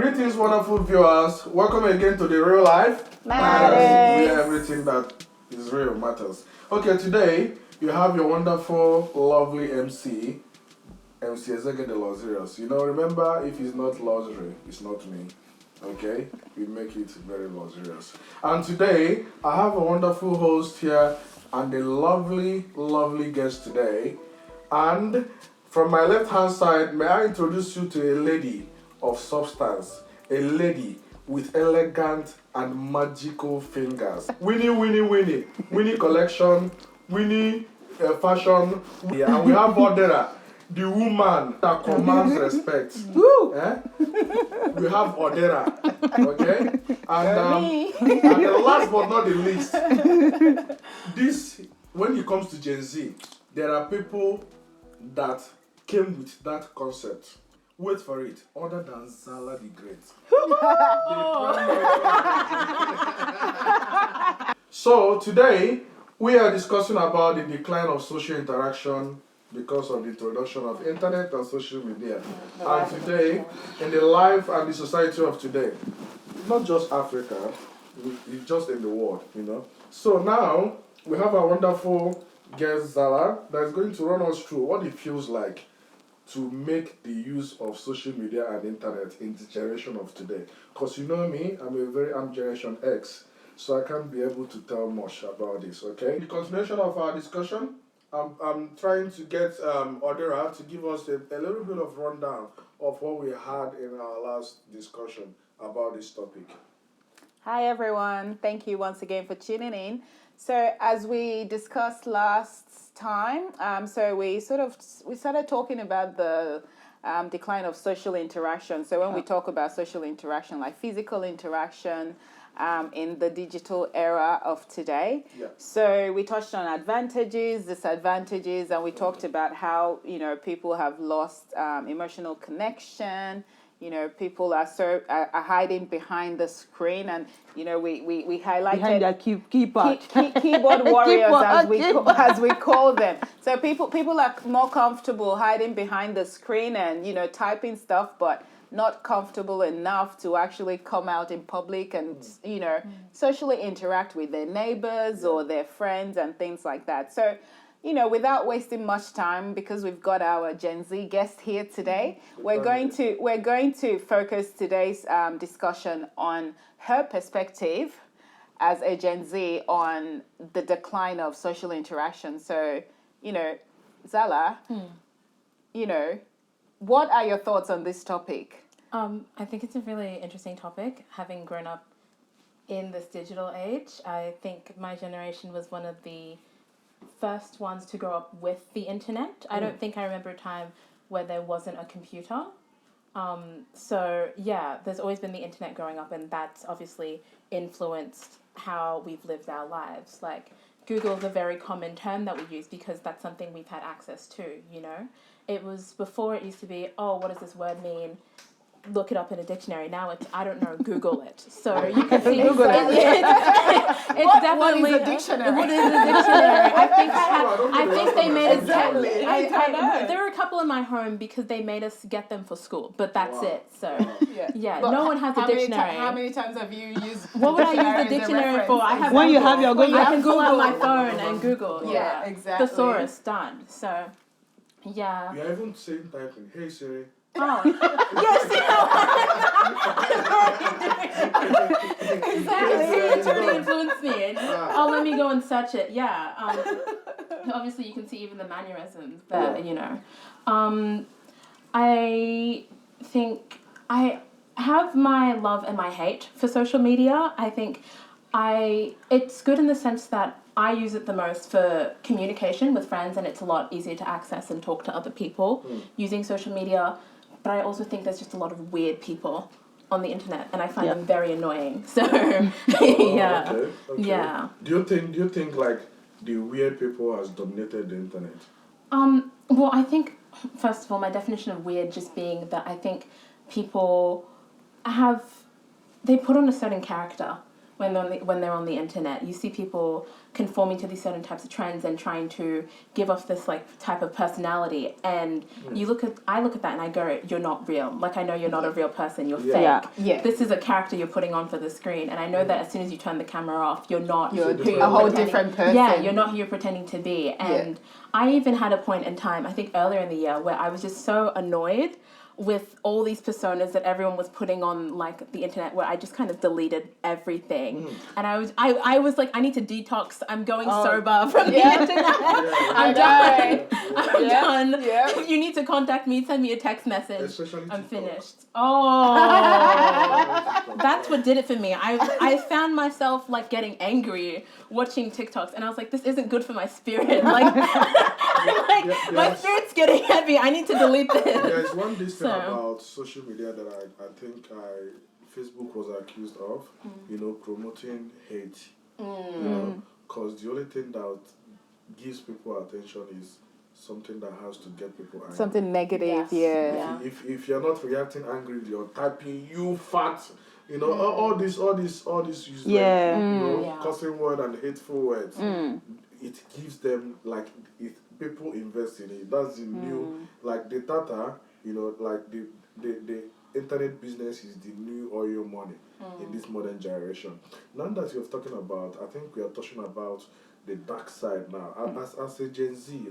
Greetings, wonderful viewers. Welcome again to the Real Life Matters. Where everything that is real matters. Okay, today you have your wonderful, lovely MC Ezeke the Luxurious. You know, remember, if it's not luxury, it's not me. Okay? We make it very luxurious. And today, I have a wonderful host here and a lovely, lovely guest today. And from my left-hand side, may I introduce you to a lady of substance, a lady with elegant and magical fingers. Winnie collection, Winnie fashion. Yeah, and we have Odera, the woman that commands respect. We have Odera, okay? And the last but not the least, this, when it comes to Gen Z, there are people that came with that concept. Wait for it, other than Zala the Great. So today, we are discussing about the decline of social interaction because of the introduction of internet and social media. And today, in the life and the society of today, not just Africa, it's just in the world, you know. So now, we have a wonderful guest, Zala, that is going to run us through what it feels like to make the use of social media and internet in the generation of today. Because you know me, I'm Generation X, so I can't be able to tell much about this, okay? In the continuation of our discussion, I'm trying to get Odera to give us a little bit of rundown of what we had in our last discussion about this topic. Hi everyone, thank you once again for tuning in. So as we discussed last time, we started talking about the decline of social interaction. So when we talk about social interaction, like physical interaction in the digital era of today. Yeah. So we touched on advantages, disadvantages, and we talked about how, people have lost emotional connection. People are hiding behind the screen, and we highlighted behind their keyboard keyboard warriors as we call them. So people are more comfortable hiding behind the screen and typing stuff, but not comfortable enough to actually come out in public and socially interact with their neighbors or their friends and things like that. So without wasting much time, because we've got our Gen Z guest here today, we're going to focus today's discussion on her perspective as a Gen Z on the decline of social interaction. So, Zala, what are your thoughts on this topic? I think it's a really interesting topic. Having grown up in this digital age, I think my generation was one of the first ones to grow up with the internet. I don't think I remember a time where there wasn't a computer. There's always been the internet growing up, and that's obviously influenced how we've lived our lives. Like, Google is a very common term that we use because that's something we've had access to, It was before it used to be, what does this word mean? Look it up in a dictionary. Now it's, I don't know, Google it. So you can see Google it. It's definitely what is a dictionary? What is a dictionary? I think they made us Exactly. there are a couple in my home because they made us get them for school, but that's it. So But no one has a dictionary. How many times have you used? What would I use the dictionary for? I have when you Google. have your Google. I can pull out my phone and Google. Yeah, exactly. Thesaurus done. So yeah. You are even saying typing, hey Siri. Oh, yes, exactly. It's really influenced me. Let me go and search it. Yeah. Obviously, you can see even the mannerisms there. I think I have my love and my hate for social media. I think it's good in the sense that I use it the most for communication with friends, and it's a lot easier to access and talk to other people using social media. But I also think there's just a lot of weird people on the internet, and I find them very annoying. So, Okay. Yeah. Do you think like the weird people has dominated the internet? Well, I think first of all, my definition of weird just being that I think people they put on a certain character when they're on the internet. You see people conforming to these certain types of trends and trying to give off this like type of personality, and I look at that and I go, you're not real. Like, I know you're not a real person, you're fake. Yeah. This is a character you're putting on for the screen, and I know that as soon as you turn the camera off, you're not You're who a whole pretending- different person. Yeah, you're not who you're pretending to be. And I even had a point in time, I think earlier in the year, where I was just so annoyed with all these personas that everyone was putting on like the internet, where I just kind of deleted everything. And I was like, I need to detox. I'm going sober from the internet. I'm done. I'm done. Yeah. If you need to contact me, send me a text message. Especially I'm TikTok. finished. Oh, that's what did it for me. I found myself like getting angry watching TikToks, and I was like, this isn't good for my spirit. Like, my spirit's getting heavy. I need to delete this. There's one thing about social media that I think Facebook was accused of, promoting hate. Because the only thing that gives people attention is something that has to get people angry. Something negative, Yes. If you're not reacting angry, you're typing "you fat," all these use cussing word and hateful words. It gives them people invest in it. That's the new the data. The internet business is the new oil money in this modern generation. Now that you're talking about, I think we are talking about the dark side now. As a Gen Z,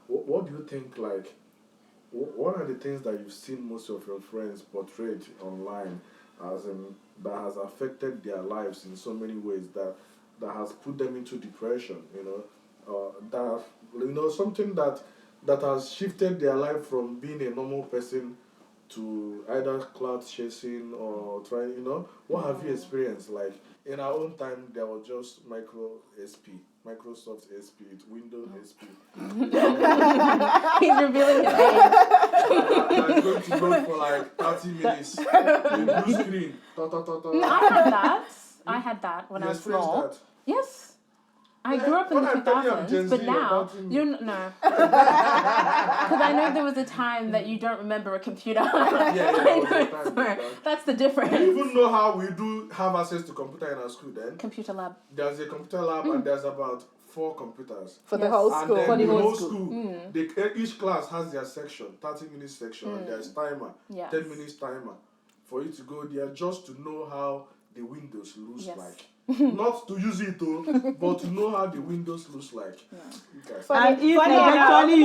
what do you think? What are the things that you've seen most of your friends portrayed online that has affected their lives in so many ways that has put them into depression? Something that has shifted their life from being a normal person to either cloud chasing or trying, what have you experienced? Like, in our own time, there was just Microsoft SP, Windows SP. He's revealing his age. I'm going to go for 30 minutes. Blue screen. I had that when I was experienced small. that? Yes. I grew up in the When I'm telling you I'm 2000s, Gen but Z, now you're no. Because I know there was a time that you don't remember a computer. That's the difference. Do you even know how we do have access to computer in our school then? Computer lab. There's a computer lab and there's about 4 computers. For the whole And school. then For the the whole whole school. school, each class has their section, 30-minute section, and there's timer, Yes. 10 minutes timer, for you to go there just to know how the windows looks Yes. like. Not to use it but to know how the windows looks like. You guys. And if eventually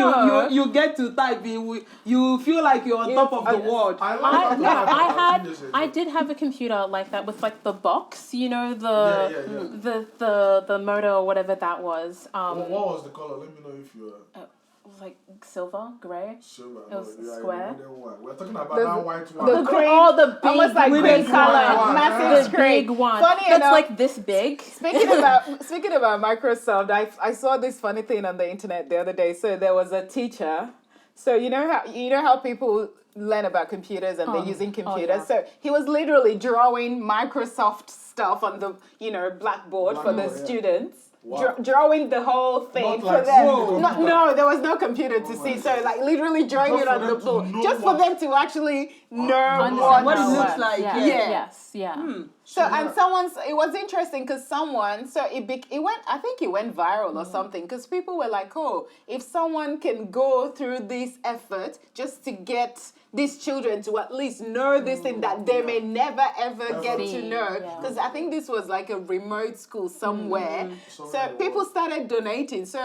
you get to type in, you feel like you're on top of the world. I did have a computer like that with like the box, the motor or whatever that was. What was the color? Let me know if you're It was like silver, grey. silver. It was you are square. a modern one. We're talking about that white one. The cream, the big, almost like with green the color, one. massive the screen. big one. Funny That's enough, like this big. Speaking about Microsoft, I saw this funny thing on the internet the other day. So there was a teacher. So you know how people learn about computers and they're using computers. yeah. So he was literally drawing Microsoft stuff on the blackboard for the students. Wow. Drawing the whole thing Not for like them. seeing the No, there was no computer to see. So literally drawing Just it for on the them to board, know just for them to actually know What it looks like. Yeah. Yeah. Yes. Yeah. So and it was interesting because it went, I think it went viral or something, because people were like, oh, if someone can go through this effort just to get these children to at least know this thing that they may never ever get to know, because I think this was like a remote school somewhere. So people started donating. So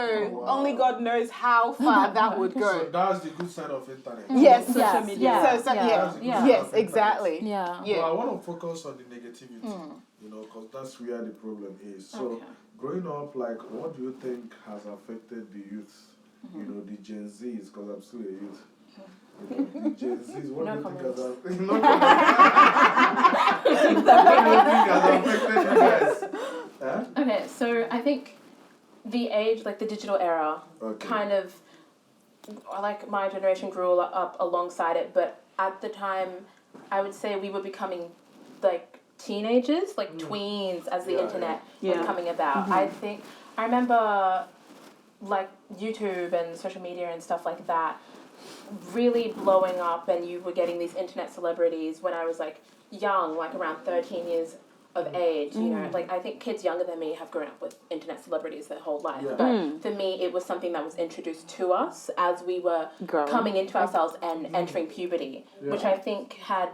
only God knows how far that would So go. that's the good side of internet. Yes, Social yes, media. yeah. So, Yeah. yeah. Yeah. Yes, exactly. Yeah. Yeah. Well, I want to focus on the negativity, because that's where the problem is. So, growing up, what do you think has affected the youth? The Gen Zs, because I'm still a youth. The Gen Zs, what do you think has affected? What do you think has affected you guys? Huh? Okay, so I think the age, like the digital era, kind of, like my generation grew up alongside it, but at the time, I would say we were becoming like teenagers, like tweens, as the internet was coming about. I remember like YouTube and social media and stuff like that really blowing up, and you were getting these internet celebrities when I was like young, like around 13 years of age, you know, like I think kids younger than me have grown up with internet celebrities their whole life. Yeah. But for me, it was something that was introduced to us as we were Growing. coming into ourselves and entering puberty, which I think had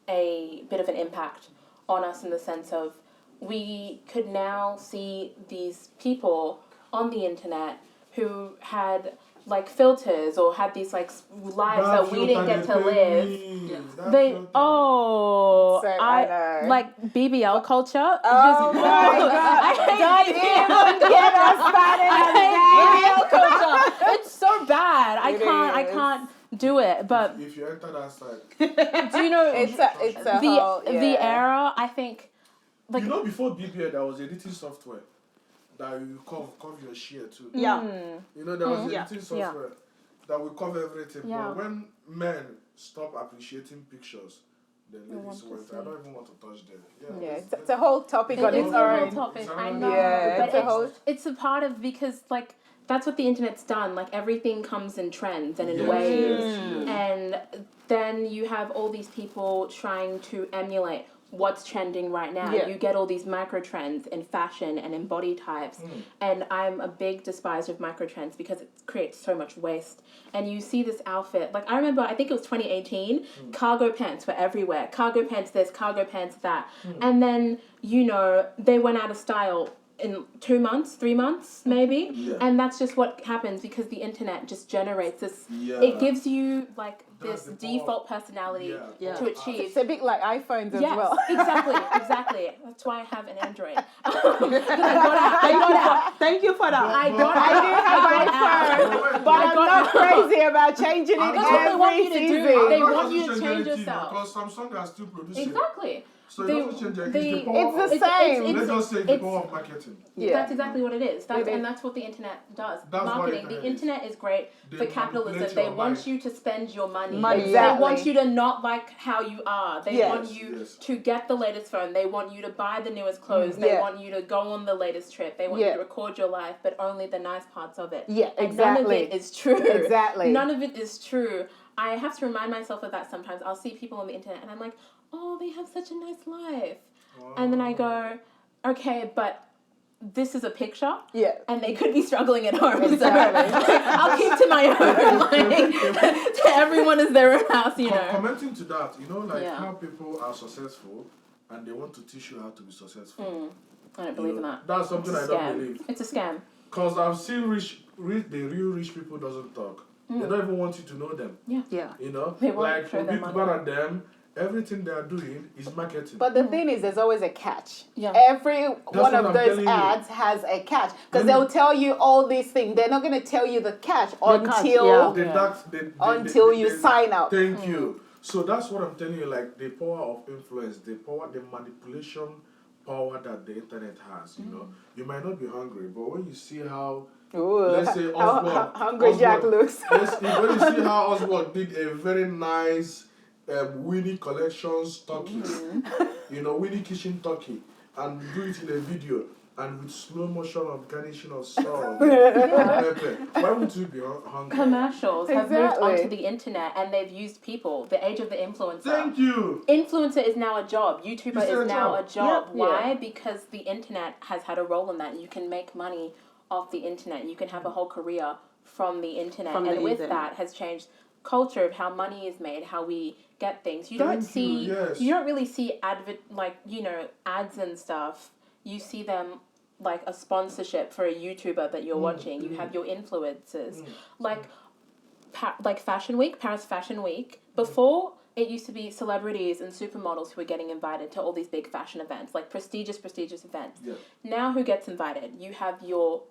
a bit of an impact on us in the sense of we could now see these people on the internet who had like filters or had these like lives that we didn't get to live. They So, I know. like BBL culture. Oh my God. Don't even get us started on that. BBL culture. It's so bad. I It is. can't do it. But If you enter that side, do you know It's a whole, the era? I think like you know, before BBL, there was editing software that you cover your share too. Yeah. You know, there was Yeah. editing software that will cover everything. Yeah. But when men stop appreciating pictures, then ladies went. I don't even want to touch them. Yeah, it's a whole topic on It its is a whole own. topic. It's I around- know, Yeah, but it's a whole- it's a part of because like that's what the internet's done. Like everything comes in trends and in Yes, waves, yes. and then you have all these people trying to emulate what's trending right now. Yeah. You get all these micro trends in fashion and in body types, and I'm a big despiser of micro trends because it creates so much waste. And you see this outfit, like I remember, I think it was 2018, cargo pants were everywhere. Cargo pants this, cargo pants that. And then, you know, they went out of style in 2 months, 3 months, maybe. Yeah. And that's just what happens because the internet just generates this. Yeah. It gives you like That's this the power. default personality Yeah. to achieve. It's a bit like iPhones as Yes, well. exactly. That's why I have an Android. 'Cause I got out. Thank you for that. I got I do out. have I got out. iPhone, but I'm not crazy about changing it That's what they want every you to do. season. They Why want does you it to change change anything? yourself. Because Samsung are still producing. Exactly. So They- it doesn't change anything. they- It's the power It's the of- same. Let's just say the it's- power of marketing. Yeah. That's exactly what it is. It is. And that's what the internet does. That's what Marketing. internet The internet is great They for capitalism. manipulate They your want mind. you to spend your money. Money. They want Exactly. you to not like how you are. They Yes. want you Yes. to get the latest phone. They want you to buy the newest clothes. They Yeah. want you to go on the latest trip. They want you Yeah. to record your life, but only the nice parts of it. Yeah, And none of exactly. it is true. Exactly. None of it is true. I have to remind myself of that sometimes. I'll see people on the internet and I'm like, oh, they have such a nice life. And then I go, okay, but this is a picture. Yeah. And they could be struggling at home. Exactly. So I'll keep to my own. Like, to everyone is their own house, you know. Commenting to that, you know, like Yeah. how people are successful and they want to teach you how to be successful. I don't believe in that. That's something It's I a don't scam. believe. It's a scam. Because I've seen the real rich people doesn't talk. They don't even want you to know them. Yeah. You know, They won't like show for their big money. and them, everything they are doing is marketing. But the thing is, there's always a catch. Yeah. Every one what of I'm those telling you. ads has a catch because When- they'll tell you all these things. They're not going to tell you the catch catch, until yeah. until you sign up. Thank you. So that's what I'm telling you. Like the power of influence, the manipulation power that the internet has. You know, you might not be hungry, but when you see how, Ooh, let's say how Oswald, hungry Jack looks. when you see how Oswald did a very nice Winnie Collections turkey, you know, Winnie Kitchen turkey, and do it in a video. And with slow motion of garnishing of salt and pepper, why would you be hungry? Commercials have moved Exactly. onto the internet and they've used people. The age of the influencer. Thank you. Influencer is now a job. YouTuber It's a is now a job. job. Yep. Why? Because the internet has had a role in that. You can make money off the internet. You can have a whole career from the internet. From and the with internet. that has changed culture of how money is made, how we get things. You don't Thank you, see yes. you don't really see ads and stuff. You see them like a sponsorship for a YouTuber that you're watching. You have your influencers. Like Fashion Week, Paris Fashion Week. Before, it used to be celebrities and supermodels who were getting invited to all these big fashion events, like prestigious events. Yeah. Now who gets invited? You have your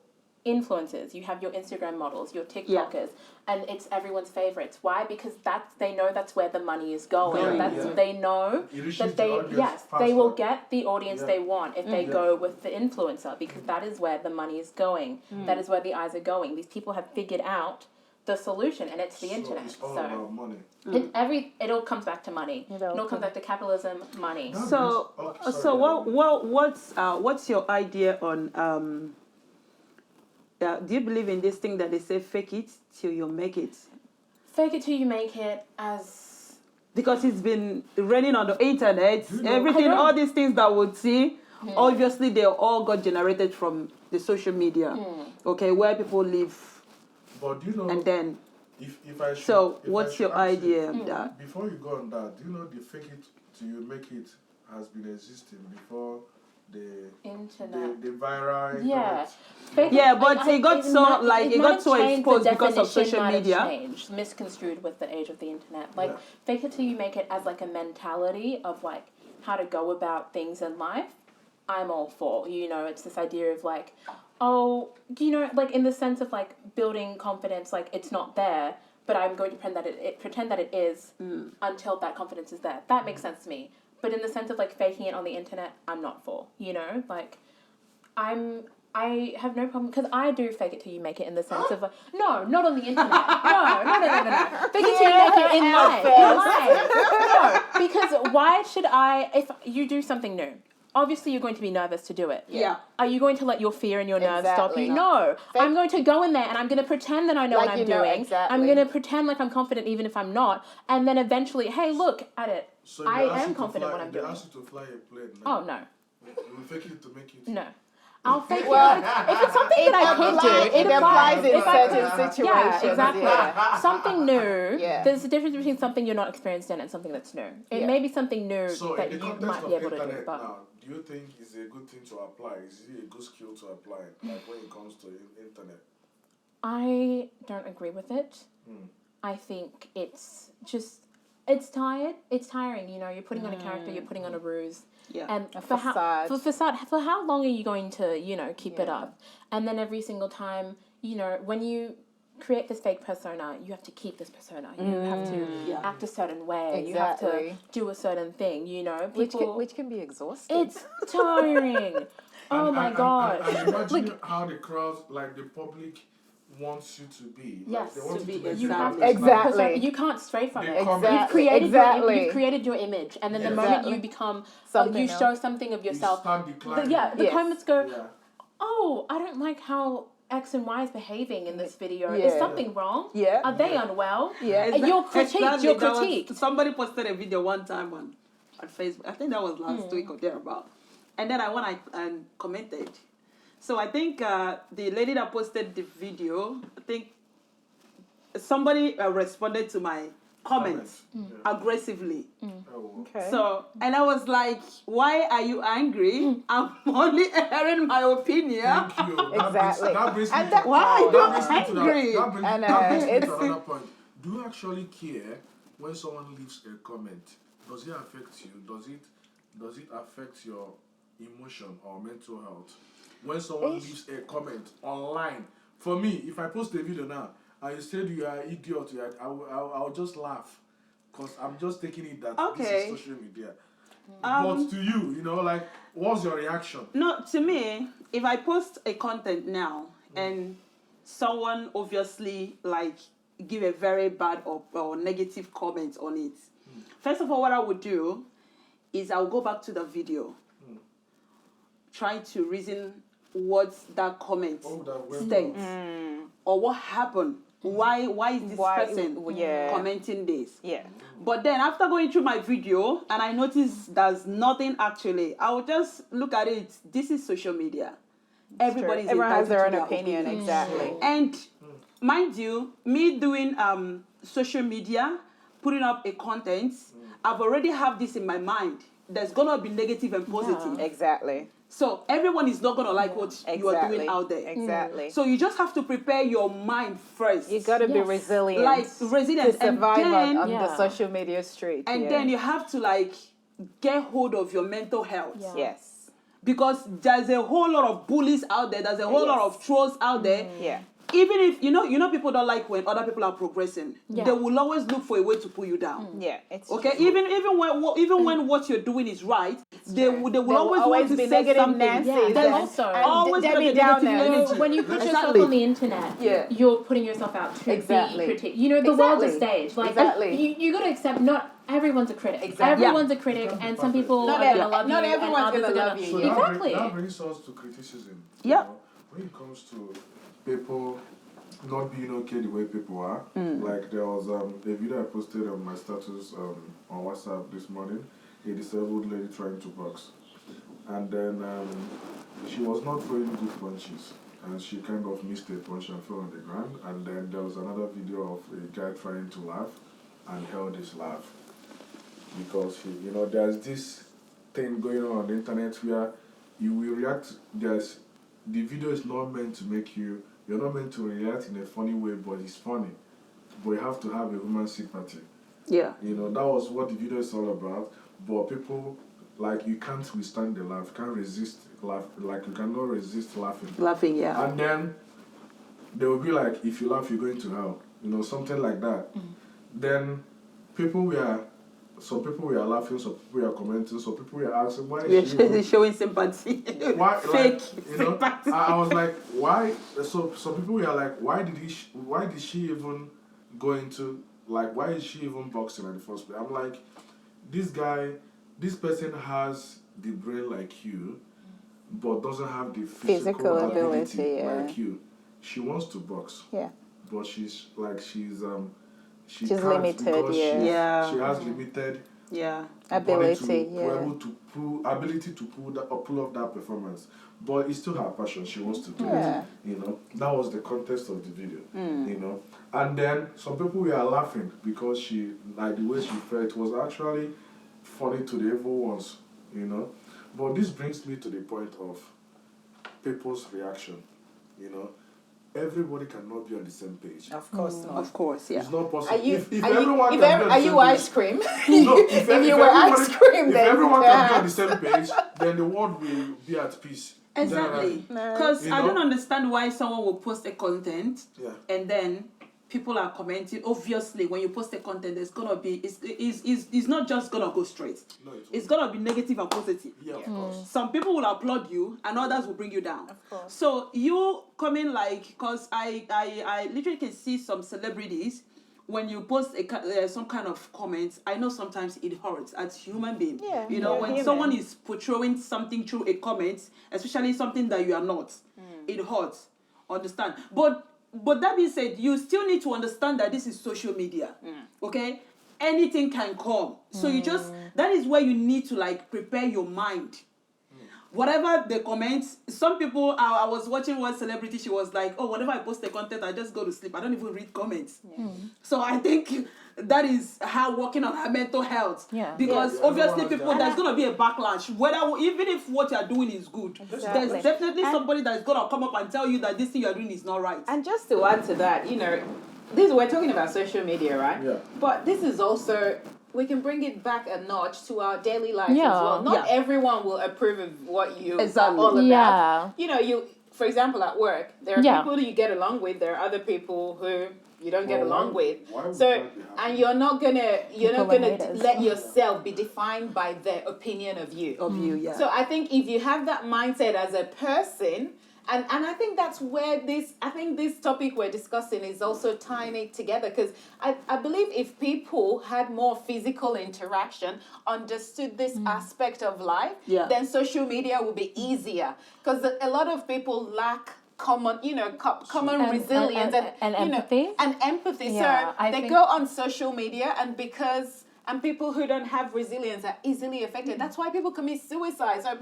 influencers, you have your Instagram models, your TikTokers, and it's everyone's favorites. Why? Because they know that's where the money is going. They know It reaches that the audience they will faster. get the audience Yeah. they want if they Yeah. go with the influencer, because that is where the money is going. That is where the eyes are going. These people have figured out the solution, and it's the So internet. it's all So about money. it all comes back to money. It all comes back to capitalism, money. That So, means- oh, so sorry. what's your idea on do you believe in this thing that they say fake it till you make it? Fake it till you make it. As Because it's been running on the internet, You know- everything, I know. all these things that we'll see Obviously, they all got generated from the social media, okay, where people live, But do you know, and then. if I should, So, if I what's should your ask you, idea of that? before you go on that, do you know the fake it till you make it has been existing before the Internet. the viral Yeah. internet? Fake Yeah, but it got it so, might- like, it might got have so changed, exposed the because of definition social might have media. changed, misconstrued with the age of the internet. Like, Yeah. fake it till you make it as like a mentality of like how to go about things in life. I'm all for, you know, it's this idea of like, oh, you know, like in the sense of like building confidence, like it's not there, but I'm going to pretend that it is until that confidence is there. That makes sense to me. But in the sense of like faking it on the internet, I'm not for, you know, like I have no problem because I do fake it till you make it in the sense of like, no, not on the internet. No. Fake it till you make it in life. No, because why should I? If you do something new, obviously you're going to be nervous to do it. Yeah. Are you going to let your fear and your nerves stop Exactly. you? No. I'm going to go in there and I'm going to pretend that I know Like what I'm you know, doing. exactly. I'm going to pretend like I'm confident even if I'm not. And then eventually, hey, look at it. So I they ask am you to confident fly, what I'm they doing. ask you to fly a plane. Now. Oh, no. You will fake it to make it. No. I'll fake Well, it. If it's something that I could do, It applies in If I could- certain situations. Yeah, exactly. Yeah. Something new. Yeah. There's a difference between something you're not experienced in and something that's new. It Yeah. may be something new So that in the you context might of be able to do, internet but now, do you think it's a good thing to apply? Is it a good skill to apply, like when it comes to internet? I don't agree with it. I think it's tired. It's tiring. You know, you're putting on a character, you're putting on a ruse. Yeah. And A for facade. for how long are you going to, you know, keep it Yeah. up? And then every single time, you know, when you create this fake persona, you have to keep this persona. You have to act a certain way. You have to Exactly. do a certain thing, you know. Which can be exhausting. It's tiring. Oh my god. And imagine how the crowd, like the public, wants you to be. Yes, Like, they want to you be make you you have look Exactly. like- You can't stray from They it. come- Exactly. You've created your image, and then the Yes. moment Exactly. you become, Something you else. show something of You yourself. start declining. The Yes. comments go, Yeah. oh, I don't like how X and Y is behaving in this video. Yeah. Is something wrong? Yeah. Are they Yeah. unwell? Yeah. You're critiqued. You're There was- critiqued. somebody posted a video one time on Facebook. I think that was last week or thereabout. And then I went and commented. So I think the lady that posted the video, I think somebody responded to my comments Yeah. aggressively. Oh, Okay. So, and I was like, why are you angry? I'm only airing my opinion. Thank you. Exactly. That brings me And to, that- Why are you that brings me to angry? that brings, And, that brings me to it's- another point. Do you actually care when someone leaves a comment? Does it affect you? Does it affect your emotion or mental health? When someone leaves a comment online, for me, if I post a video now and you said you are an idiot, I'll just laugh, because I'm just taking it that this Okay. is social media. But to you, you know, like, what's your reaction? No, to me, if I post a content now and someone obviously like give a very bad or negative comment on it, first of all, what I would do is I'll go back to the video, try to reason what that comment Oh, that went states off. or what happened. Why is this Why- person yeah. commenting this? Yeah. But then after going through my video and I notice there's nothing actually, I will just look at it. This is social media. Everybody's Everyone has their own entitled to opinion. Exactly. And mind you, me doing social media, putting up a content, I've already have this in my mind. There's gonna be negative and positive. Exactly. So everyone is not gonna like what you are doing Exactly. out there. Exactly. So you just have to prepare your mind first. You got to be Yes. resilient. like resilient to survive and then, on the Yeah. social media street. and yeah. then you have to like get hold of your mental health. Yeah. Yes. Because there's a whole lot of bullies out there, there's a whole lot of trolls out there. Yeah. Even if you know people don't like when other people are progressing, Yeah. they will always look for a way to pull you down. Yeah. It's Okay, even when what you're doing is right, they will There always want to be say negative something. Nancy's Yeah, and- there's also- and Always Debbie got the negative Downers. energy. When you put yourself Exactly. on the internet, Yeah. you're putting yourself out to Exactly. be critiqued. You know, the world is Exactly. staged. Like, Exactly. you got to accept not everyone's a critic. Exactly. Everyone's a critic, Can't be and some perfect. people Not are every- going to love not you, and everyone's others gonna are love you, So yeah. Exactly. that brings us to criticism. Yeah. You know, when it comes to people not being okay the way people are, like there was a video I posted on my status on WhatsApp this morning, a disabled lady trying to box. and then she was not throwing good punches, and she kind of missed a punch and fell on the ground. And then there was another video of a guy trying to laugh and held his laugh because there's this thing going on the internet where you will react. The video is not meant to make you. You're not meant to react in a funny way, but it's funny. But you have to have a human sympathy. Yeah. That was what the video is all about. But people, like, you can't withstand the laugh, can't resist laugh, like you cannot resist laughing. Laughing, yeah. And then they will be like, if you laugh, you're going to hell, something like that. Then some people were laughing, some people were commenting, some people were asking, why is she showing sympathy? why, Fake sympathy. I was like, why? So some people were like, why did she even go into, like, why is she even boxing in the first place? I'm like, this person has the brain like you, but doesn't have the physical ability like you. She wants to box. Yeah. But she's she's limited, she has limited ability, ability to pull off that performance. But it's still her passion. She wants to do it. That was the context of the video. And then some people were laughing because she, like, the way she felt was actually funny to the evil ones. But this brings me to the point of people's reaction. Everybody cannot be on the same page. Of course not. Of course, yeah. It's not possible. Are you, if are you, everyone if can be on the are same you page, ice cream? No, if you were ice cream, if then everyone can be on the same page, then the world will be at peace. Exactly. Because I don't understand why someone will post a content and then people are commenting. Obviously, when you post a content, there's gonna be it's not just gonna go straight. No, it's gonna be negative and positive. Yeah, of course. Some people will applaud you, and others will bring you down. Of course. So you coming like, because I literally can see some celebrities. When you post some kind of comments, I know sometimes it hurts as human being. Yeah, when someone is portraying something through a comment, especially something that you are not, it hurts. Understand? But that being said, you still need to understand that this is social media. Okay? Anything can come. So that is where you need to, like, prepare your mind. Whatever the comments, some people, I was watching one celebrity, she was like, oh, whenever I post the content, I just go to sleep. I don't even read comments. So I think that is how working on her mental health. Yeah. Because obviously there's going to be a backlash. Even if what you're doing is good, there's definitely somebody that's going to come up and tell you that this thing you're doing is not right. And just to add to that, we're talking about social media, right? Yeah. But this is also, we can bring it back a notch to our daily life as well. Not everyone will approve of what you are all about. For example, at work, there are people who you get along with, there are other people who you don't get along with. And you're not gonna let yourself be defined by their opinion of you. So I think if you have that mindset as a person, and I think that's where this topic we're discussing is also tying it together, because I believe if people had more physical interaction, understood this aspect of life, then social media would be easier, because a lot of people lack common resilience and empathy. Yeah, so they go on social media, and people who don't have resilience are easily affected. That's why people commit suicide. So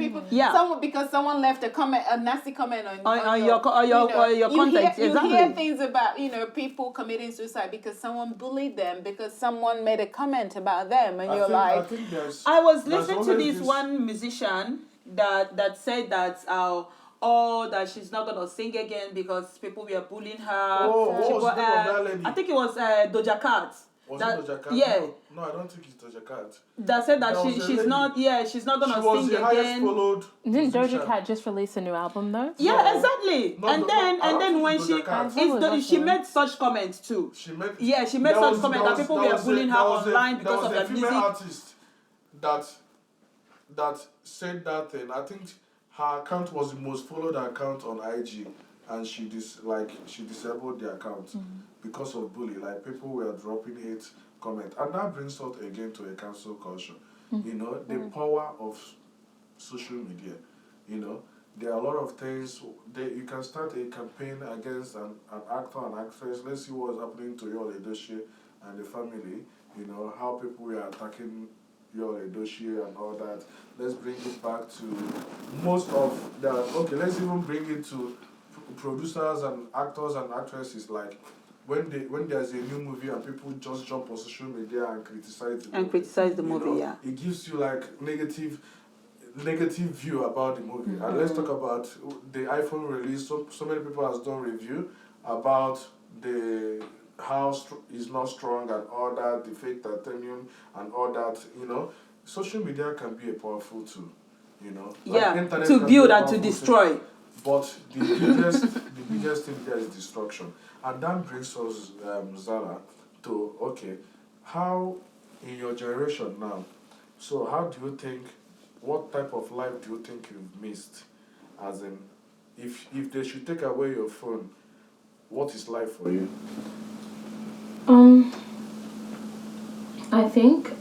because someone left a nasty comment on your content. You hear things about people committing suicide because someone bullied them, because someone made a comment about them, and I was listening to this one musician that said that that she's not gonna sing again because people were bullying her. What was the name of that lady? I think it was Doja Cat. Was it Doja Cat? Yeah. No, I don't think it's Doja Cat. That said that she's not gonna sing again. She was the highest followed. Didn't Doja Cat just release a new album though? Yeah, exactly. And then when she made such comments too. She made such comments that people were bullying her online because of her music. There was a female artist that said that thing. I think her account was the most followed account on IG, and she disabled the account because of bullying. Like, people were dropping hate comment, and that brings us again to a cancel culture. The power of social media. There are a lot of things. You can start a campaign against an actor and actress. Let's see what's happening to Yul Edochie and the family. How people were attacking your Edochie and all that. Let's bring it back to most of the. Okay, let's even bring it to producers and actors and actresses. Like when there's a new movie and people just jump on social media and criticize it. And criticize the you movie, know, yeah. It gives you like negative view about the movie. And let's talk about the iPhone release. So many people has done review about the how is not strong and all that, the fake titanium and all that. You know, social media can be a powerful tool. You know, Yeah, internet to can build be a and to powerful destroy. tool, but the biggest thing there is destruction, and that brings us, Zara, to okay, how in your generation now. So how do you think? What type of life do you think you've missed? As in, if they should take away your phone, what is life for you? I think,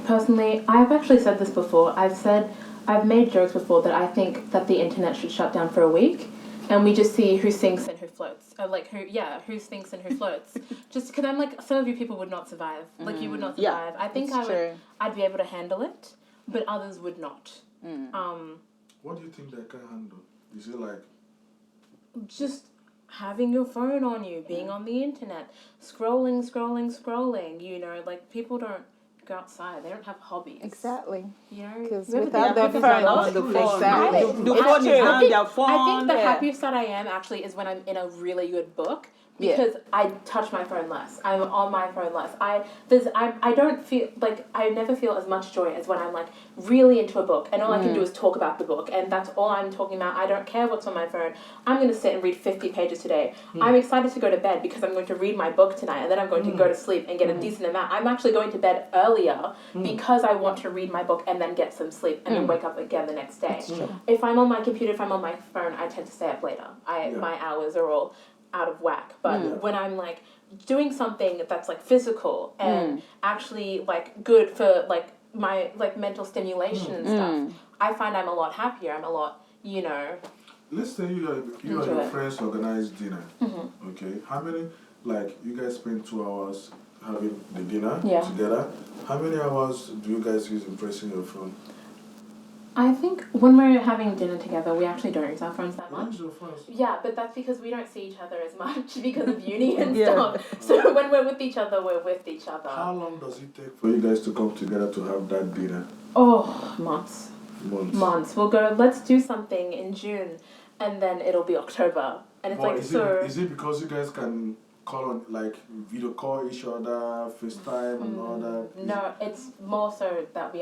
personally, I've actually said this before. I've made jokes before that I think that the internet should shut down for a week, and we just see who sinks and who floats. Who sinks and who floats. Just because I'm like, some of you people would not survive. Like, you would not Yeah, survive. I think I'd be able to handle it, but others would not. What do you think they can handle? Is it like Just having your phone on you, being on the internet, scrolling, you know, like people don't go outside, they don't have hobbies. Exactly. You know? Because Whoever without the- the Because phone, on the phone. exactly. The phone is on their phone. I think the yeah. happiest that I am actually is when I'm in a really good book. Yeah. Because I touch my phone less. I'm on my phone less. I don't feel like I never feel as much joy as when I'm like really into a book and all I can do is talk about the book and that's all I'm talking about. I don't care what's on my phone. I'm going to sit and read 50 pages today. I'm excited to go to bed because I'm going to read my book tonight and then I'm going to go to sleep and get a decent amount. I'm actually going to bed earlier because I want to read my book and then get some sleep and then wake up again the next day. If I'm on my computer, if I'm on my phone, I tend to stay up later. My hours are all out of whack. But when I'm like doing something that's like physical and actually like good for like my like mental stimulation and stuff, I find I'm a lot happier. I'm a lot, you know. let's say you and your friends organize dinner. Okay, how many like you guys spend 2 hours having the dinner together? How many hours do you guys use in pressing your phone? I think when we're having dinner together, we actually don't use our phones that much. Use your phones. Yeah, but that's because we don't see each other as much because of uni and stuff. So when we're with each other, we're with each other. How long does it take for you guys to come together to have that dinner? Oh, months. Months. We'll go, let's do something in June, and then it'll be October. And it's But like, is it because you guys can call on, like, video call each other, FaceTime and all that? No, it's more so that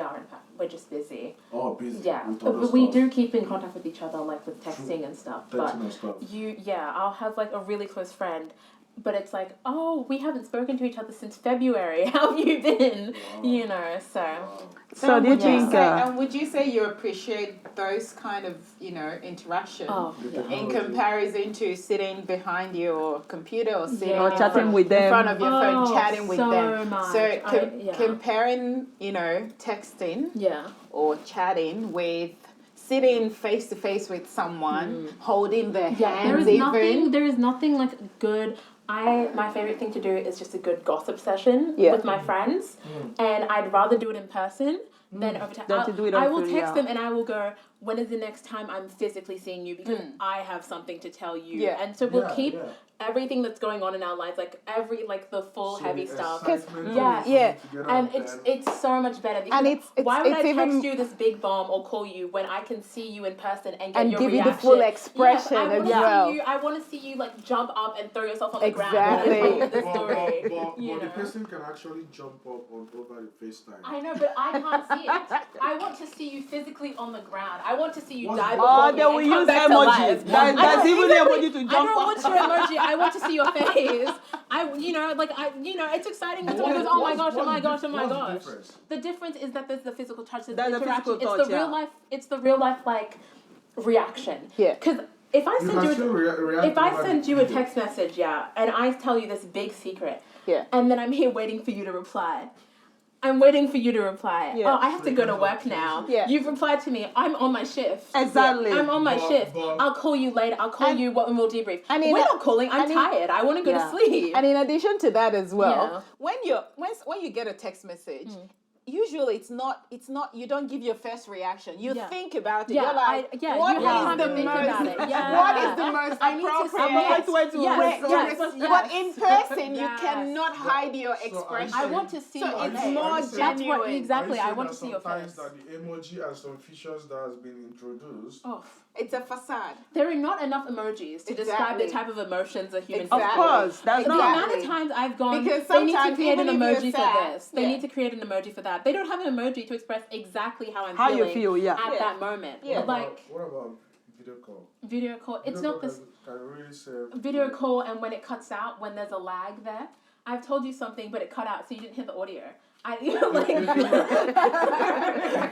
we're just busy. Oh, busy. Yeah, with other but we stuff. do keep in contact with each other, like with texting and stuff. Texting and stuff. I'll have like a really close friend, but it's like, oh, we haven't spoken to each other since February. How have you been? Wow. You know, so. So do you think... and would you say you appreciate those kind of, you know, interactions in comparison to sitting behind your computer or sitting Or chatting with them. in front of your phone, chatting with so them? much. So comparing, you know, texting or chatting with sitting face to face with someone, holding their hands there is nothing like good. My favorite thing to do is just a good gossip session with my friends, and I'd rather do it in person than over text. I will text them and I will go, when is the next time I'm physically seeing you, because I have something to tell you. And so we'll keep everything that's going on in our lives, like the full heavy stuff. And it's so much better. Because why would I text you this big bomb or call you when I can see you in person and get your give reaction? You the full expression as well. I want to see you like jump up and throw yourself on the ground. But The story. the person can actually jump up over the FaceTime. I know, but I can't see it. I want to see you physically on the ground. I want to see you die Oh, before they will me and come use back to life. emojis. There's even an emoji to jump I don't up. want your emoji. I want to see your face. It's exciting when someone goes, oh my gosh, oh my gosh, oh my gosh. The difference is that there's the physical touch. There's the physical interaction. touch, It's the real life. It's the real life like reaction. Yeah. Because if I send you a video. text message, and I tell you this big secret, and then I'm here waiting for you to reply. I'm waiting for you to reply. Yeah. Oh, I have to go to work now. Yeah. You've replied to me. I'm on my shift. Exactly. I'm on my shift. I'll call you later. I'll call you and we'll debrief. We're not calling. I'm tired. I want to go to sleep. And in addition to that as well, when you get a text message, usually it's not you don't give your first reaction. You Yeah. think about it. Yeah, You're like, you what have is time the to think most about it. Yeah. what is the most I need to appropriate? see I'm it. right way to Yes, wait. yes. But in person, you Yes. cannot hide your So are you expression. I want to see So your it's face. more Are you saying- That's what genuine. exactly. Are you I want to saying see your that face. sometimes that the emoji and some features that has been introduced. Oh, It's a facade. there are not enough emojis to describe the Exactly. type of emotions a human Exactly. Of feels. course, that's The not. amount of times I've gone, Because they need to sometimes create an even if you're emoji for sad, this. They yeah. need to create an emoji for that. They don't have an emoji to express exactly how I'm How you feeling feel, yeah. at Yeah. that moment. Yeah. Like What about video call? video call, it's Video not call this can really say video call, and when it cuts out, when there's a lag there. I've told you something, but it cut out, so you didn't hear the audio.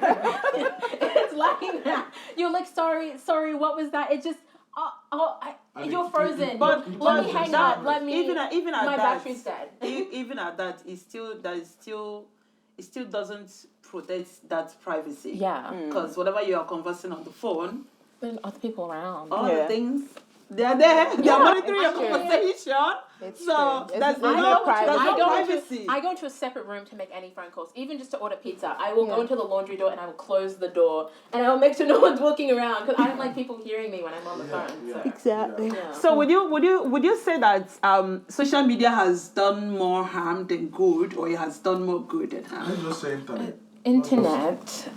It's like that. You're like, sorry, what was that? It just, you're frozen. But let me hang up. Let me. even at my that, battery's dead. even at that, it still doesn't protect that privacy. Yeah. Because whatever you are conversing on the phone, There's other people around. all Yeah. the things they are there. They are monitoring your it's true. conversation. It's So true. there's There's no no privacy. there's no I privacy. I go into a separate room to make any phone calls, even just to order pizza. I will Yeah. go into the laundry door and I will close the door and I will make sure no one's walking around because I don't like people hearing me when I'm on the phone. So. Exactly. Yeah. So would you say that social media has done more harm than good, or it has done more good than harm? Let's just say internet. Internet.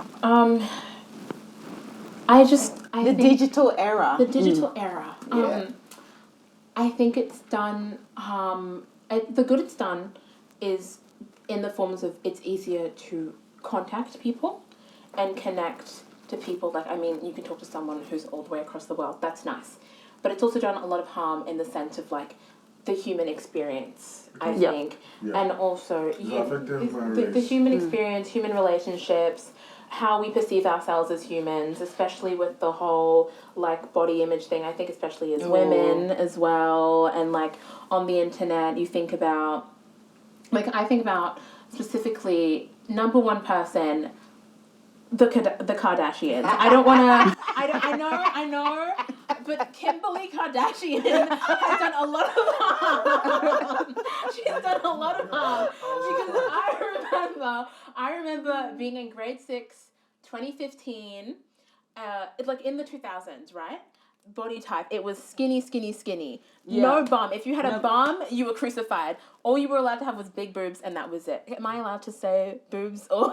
I The think digital era. the digital era. Yeah. I think it's done. The good it's done is in the forms of it's easier to contact people and connect to people. Like, I mean, you can talk to someone who's all the way across the world. That's nice, but it's also done a lot of harm in the sense of like the human experience. I Yeah. think, Yeah. and also affecting my the race. human experience, human relationships. How we perceive ourselves as humans, especially with the whole like body image thing. I think especially as women as well, and like on the internet, you think about I think about specifically number one person, the Kardashians. I don't want to. I know, but Kimberly Kardashian has done a lot of harm. She's done a lot of harm because I remember being in grade 6, 2015, like in the 2000s, right? Body type, it was skinny. Yeah. No bum. If you had a bum, you were crucified. All you were allowed to have was big boobs, and that was it. Am I allowed to say boobs? Or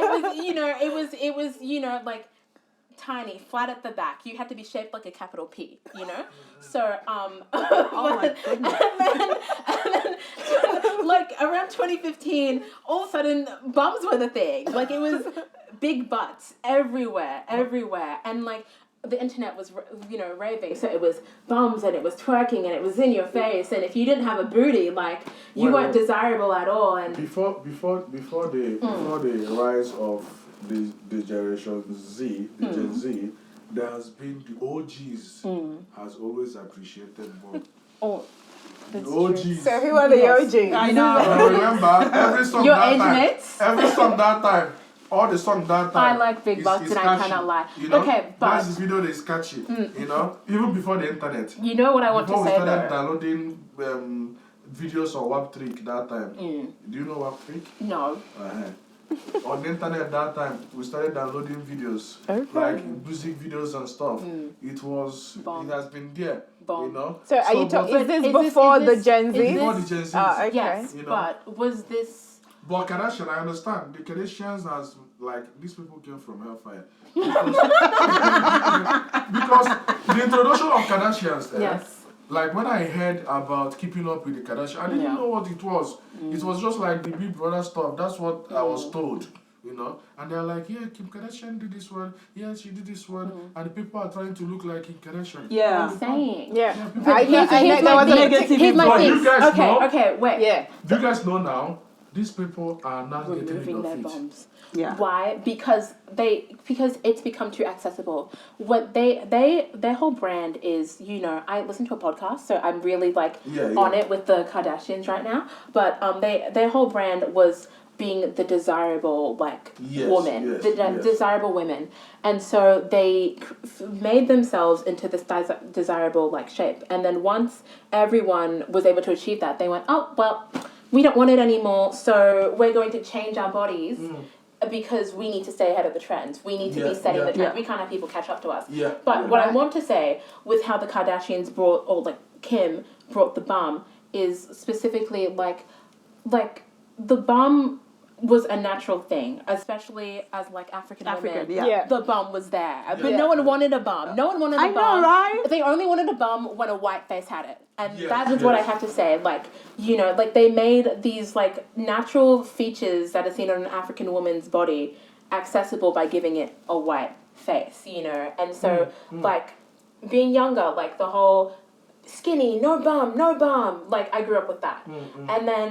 it was like tiny, flat at the back. You had to be shaped like a capital P, So, Oh my goodness. and then, like around 2015, all of a sudden, bums were the thing. Like it was big butts everywhere, and like the internet was, raving. So it was bums and it was twerking and it was in your face. And if you didn't have a booty, like you weren't desirable at all. And Before the rise of the generation Z, the Gen Z, there has been the OGs has always appreciated more. oh, The OGs. So who are the OGs? I know. I remember every song Your that age time. mates? Every song that time. All the song that time. I like big butts is and I catchy, cannot lie. You know? Okay, but That's the video that is catchy. Even before the internet. you know what I want Before to we say started though? downloading videos on WAP3 that time. Do you know WAP3? No. On the internet that time, we started downloading videos, like music videos and stuff. It has been there, Bomb. So are you but- talking? Is this Is before this- the is Gen Z? this- Before the Gen Z. Okay. Yes, You know? but was this... But Kardashian, I understand. The Kardashians has, like, these people came from hellfire. Because the introduction of Kardashians, Yes. like when I heard about keeping up with the Kardashians, I didn't know what it was. It was just like the Big Brother stuff. That's what I was told, And they're like, yeah, Kim Kardashian did this one. Yeah, she did this one. And the people are trying to look like Kim Kardashian. Yeah. Saying. Yeah. people- I know Here's there my was a thing. negative Here's my But thing. you guys know- Okay, wait. Yeah. Do you guys know now? These people are not getting Removing their enough feet. bombs. Yeah. Why? Because it's become too accessible. What their whole brand is, I listen to a podcast, so I'm really like Yeah, on yeah. it with the Kardashians right now. But their whole brand was being the desirable Yes, woman, yes, the yes. desirable women, and so they made themselves into this desirable shape. And then once everyone was able to achieve that, they went, oh well, we don't want it anymore, so we're going to change our bodies. Because we need to stay ahead of the trends. We need to be setting the trend. We can't have people catch up to us. But what I want to say with how the Kardashians brought, or Kim brought the bum, is specifically the bum was a natural thing, especially as African women. The bum was there, but no one wanted a bum. No one wanted a bum. I know, right? They only wanted a bum when a white face had it, and that is what I have to say. They made these natural features that are seen on an African woman's body accessible by giving it a white face. And so being younger, the whole skinny, no bum. I grew up with that, and then.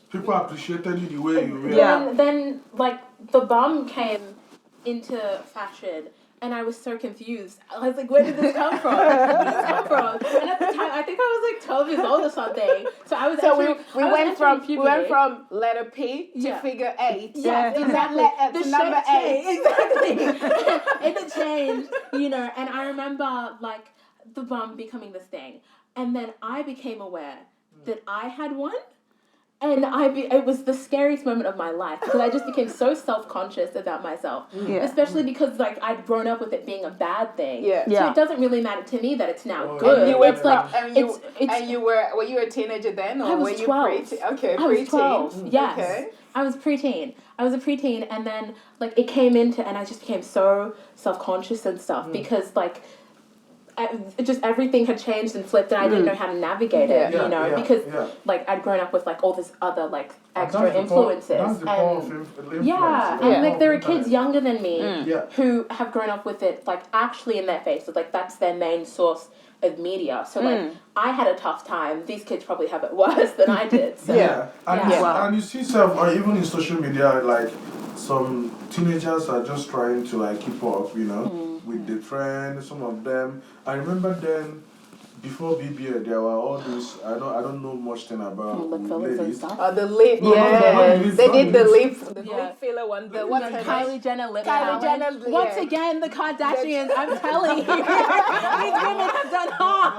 People appreciated you the way you were. Then the bum came into fashion, and I was so confused. I was like, where did this come from? Where did this come from? And at the time, I think I was 12 years old or something. So I was we went from letter P to figure 8. Yeah, exactly. The number 8. Exactly. And it changed, and I remember the bum becoming this thing. And then I became aware that I had one. And it was the scariest moment of my life because I just became so self-conscious about myself, especially because I'd grown up with it being a bad thing. So it doesn't really matter to me that it's now good. And you were were you a teenager then, or were you 12. Okay, I was 12. preteen. Yes, okay. I was preteen. I was a preteen, and then it came into, and I just became so self-conscious and stuff because just everything had changed and flipped, and I didn't know how to navigate it, because I'd grown up with all this other extra influences. That's the power of influence. And there are kids younger than me who have grown up with it actually in their face. So that's their main source of media. So I had a tough time. These kids probably have it worse than I did. So, and you see even in social media, some teenagers are just trying to keep up, with the trend. Some of them, I remember then, before BBL, there were all these. I don't know much thing about ladies. The lip, they did the lip filler one. The what's her Kylie Jenner lip Kylie challenge. Jenner. Once again, the Kardashians. I'm telling you, these women have done harm.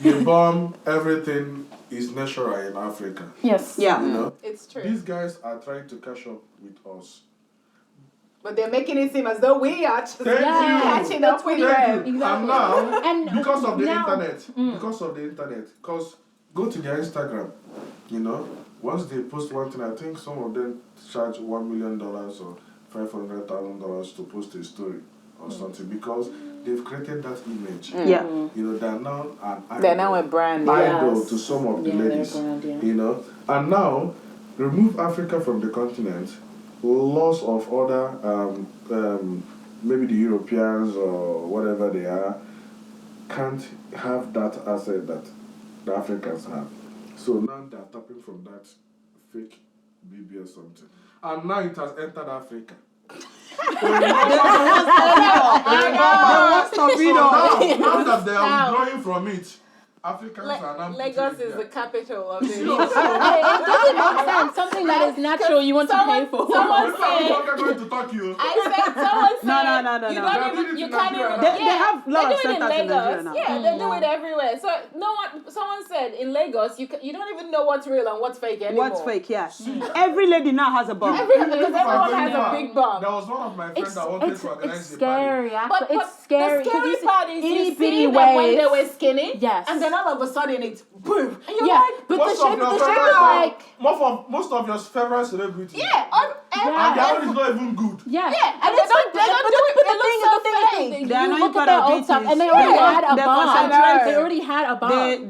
The bomb, everything is natural in Africa. Yes. It's true. These guys are trying to catch up with us. But they're making it seem as though we are just catching up with them. Exactly. And now, because of the internet, because go to their Instagram, once they post one thing, I think some of them charge $1 million or $500,000 to post a story or something because they've created that image. They're now an idol. They're now a brand. Idol to some of the ladies. Brand, And now, remove Africa from the continent, lots of other, maybe the Europeans or whatever they are, can't have that asset that the Africans have. So now they're tapping from that fake BB or something. And now it has entered Africa. Now that they are withdrawing from it, Africans are now Lagos is the capital of the It doesn't make sense. Something that is natural, you want to pay for. Someone said, going to Tokyo. someone said, No. You don't even, you can't even. They have a lot of they do it in centers in Nigeria Lagos. now. Yeah, they do it everywhere. So someone said in Lagos, you don't even know what's real and what's fake anymore. What's fake? Yes. Every lady now has a bum. Because everyone has a big bum. There was one of my friends that wanted to organize It's a party. scary. But It's scary. The scary part is you itty see bitty them when ways. they were skinny. Yes. And then all of a sudden it's boom. And you're But Most the of shape your is favorite, most of your favorite celebrities. And their own is not even good. Yeah. And they don't do it. But the thing is, They are you not look part at their of old it stuff, is- and they already had a They bomb. concentrate. They already had a bomb.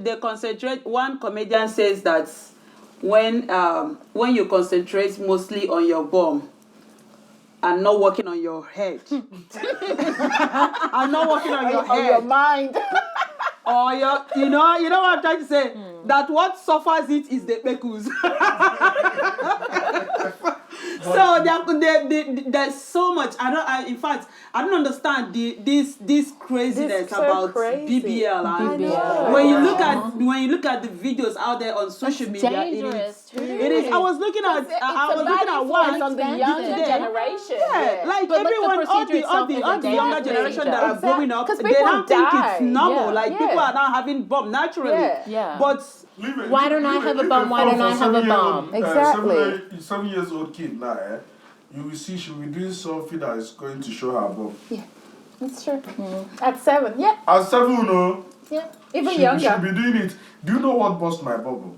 They concentrate. One comedian says that when you concentrate mostly on your bum and not working on your head, and not working on your head, your mind. or your, you know what I'm trying to say. That what suffers it is the pekus. So there's so much. In fact, I don't understand this craziness This so about crazy. BBL. I And know. when you look at the videos out there on social media, dangerous. it is. I was looking at one on the younger today. generation. Yeah, like But, like, the everyone, all procedure itself the is a younger dangerous generation that procedure. are growing up, 'Cause they people don't think die. it's normal. Yeah. Like Yeah. people are now having bump naturally. Yeah. But Why don't I have a bum? Why don't I have a bum? Exactly. 7-year-old kid now, you will see she will be doing something that is going to show her bum. It's true. At 7, yeah. At 7, no. Yeah. Even She'll younger. be doing it. Do you know what burst my bubble?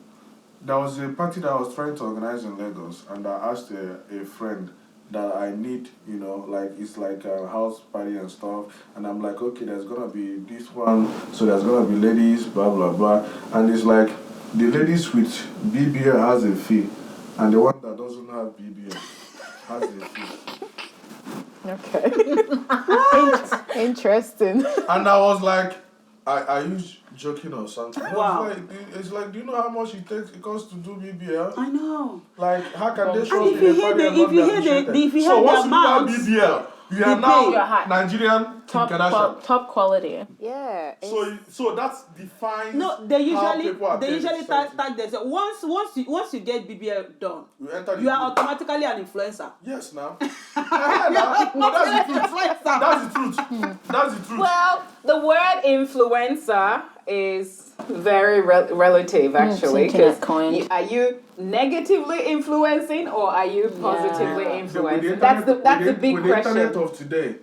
There was a party that I was trying to organize in Lagos, and I asked a friend that I need, like it's like a house party and stuff, and I'm like, okay, there's gonna be this one, so there's gonna be ladies, blah blah blah, and it's like the ladies with BBL has a fee, and the one that doesn't have BBL has a fee. Okay. Interesting. And I was like, are you joking or something? Wow. It's like, do you know how much it costs to do BBL? I know. Like, how can they show And up in a party and not be appreciated? So once you do that BBL, you are now You're hot. Nigerian Kim Kardashian. Top quality. Yeah. So that's defines. No, they how people are usually paid in society. tag themselves. Once you get BBL done, You enter the you are group. automatically an influencer. Yes, now. No, that's the truth. That's the truth. That's the truth. Well, the word influencer is very relative, actually. internet 'Cause coin. are you negatively influencing or are you positively So with influencing? the That's the internet- big with the internet question. of today,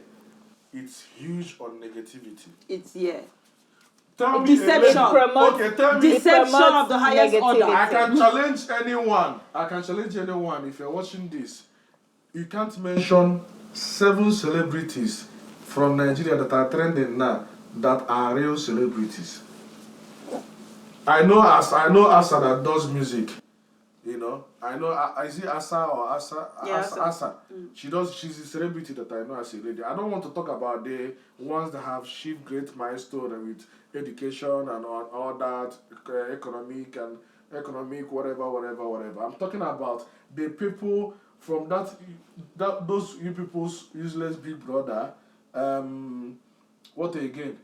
it's huge on negativity. It's Tell me Deception. a lady- Okay, tell me. Deception promotes of the highest negativity. order. I can challenge anyone. If you're watching this. You can't mention 7 celebrities from Nigeria that are trending now that are real celebrities. I know Asa that does music. I know. Is it Asa or Asa? Yeah, Asa. She's a celebrity that I know as a lady. I don't want to talk about the ones that have achieved great milestone with education and all that, economic whatever. I'm talking about the people from those you people's useless Big Brother. What again?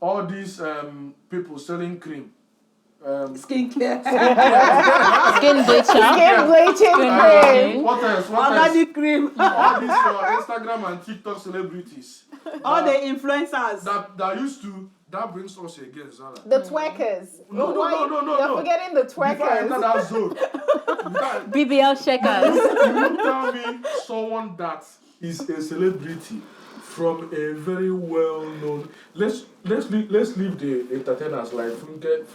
All these people selling cream. Skincare. Skin bleacher. Skin bleaching cream. What else? Organic cream. All these Instagram and TikTok celebrities All the influencers. that used to. That brings us again, Zara. The twerkers. No. You're forgetting the Before I enter twerkers. that zone, BBL shakers. you tell me someone that is a celebrity from a very well-known. Let's leave the entertainers like Funke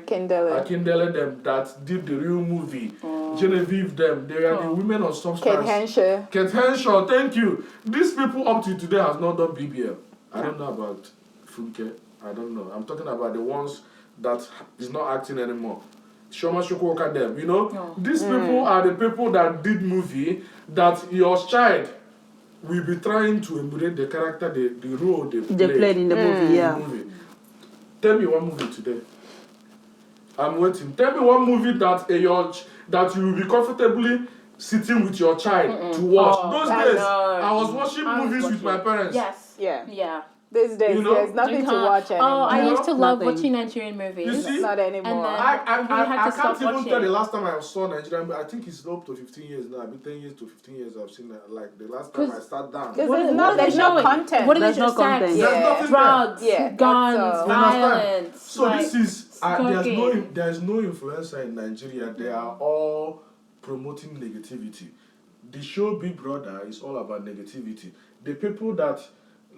Akindele them that did the real movie. Genevieve them. They are the women of substance. Kate Henshaw, thank you. These people up to today has not done BBL. I don't know about Funke. I don't know. I'm talking about the ones that is not acting anymore. Shoma Shokoka them. These people are the people that did movie that your child will be trying to emulate the character, the role they played in the movie, yeah. Tell me one movie today. I'm waiting. Tell me one movie that you will be comfortably sitting with your child to watch. Those days, I was watching movies with my parents. Yes. Yeah. These days, there's nothing to can't. watch anymore. Oh, I used to love Nothing. watching Nigerian movies. You see? Not anymore. And then- I We had to can't stop even watching. tell the last time I saw Nigerian. I think it's up to 15 years now. I've been 10 years to 15 years. I've seen that. Like the last time I sat down. Because What there's are no they content. What are they There's no just saying? content. There's Yeah. nothing Drugs, Yeah, guns, that's all. You understand? violence. So this is smoking. there's no influencer in Nigeria. They are all promoting negativity. The show Big Brother is all about negativity. The people that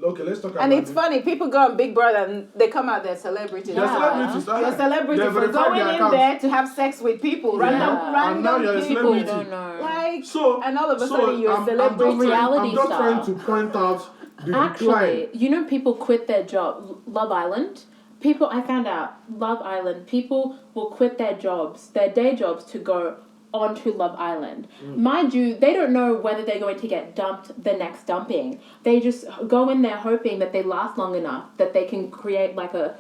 let's talk about. And it's funny, people go on Big Brother and they come out, they're celebrities. They're celebrities. You're a celebrity They for verify going their in account. there to have sex with people, And now random you're a people. celebrity. You don't know. Like, So and all of a sudden you're a I'm celebrity. Reality just star. trying to point out the Actually, decline. people quit their job. Love Island. I found out, Love Island, people will quit their jobs, their day jobs, to go onto Love Island. Mind you, they don't know whether they're going to get dumped the next dumping. They just go in there hoping that they last long enough that they can create like a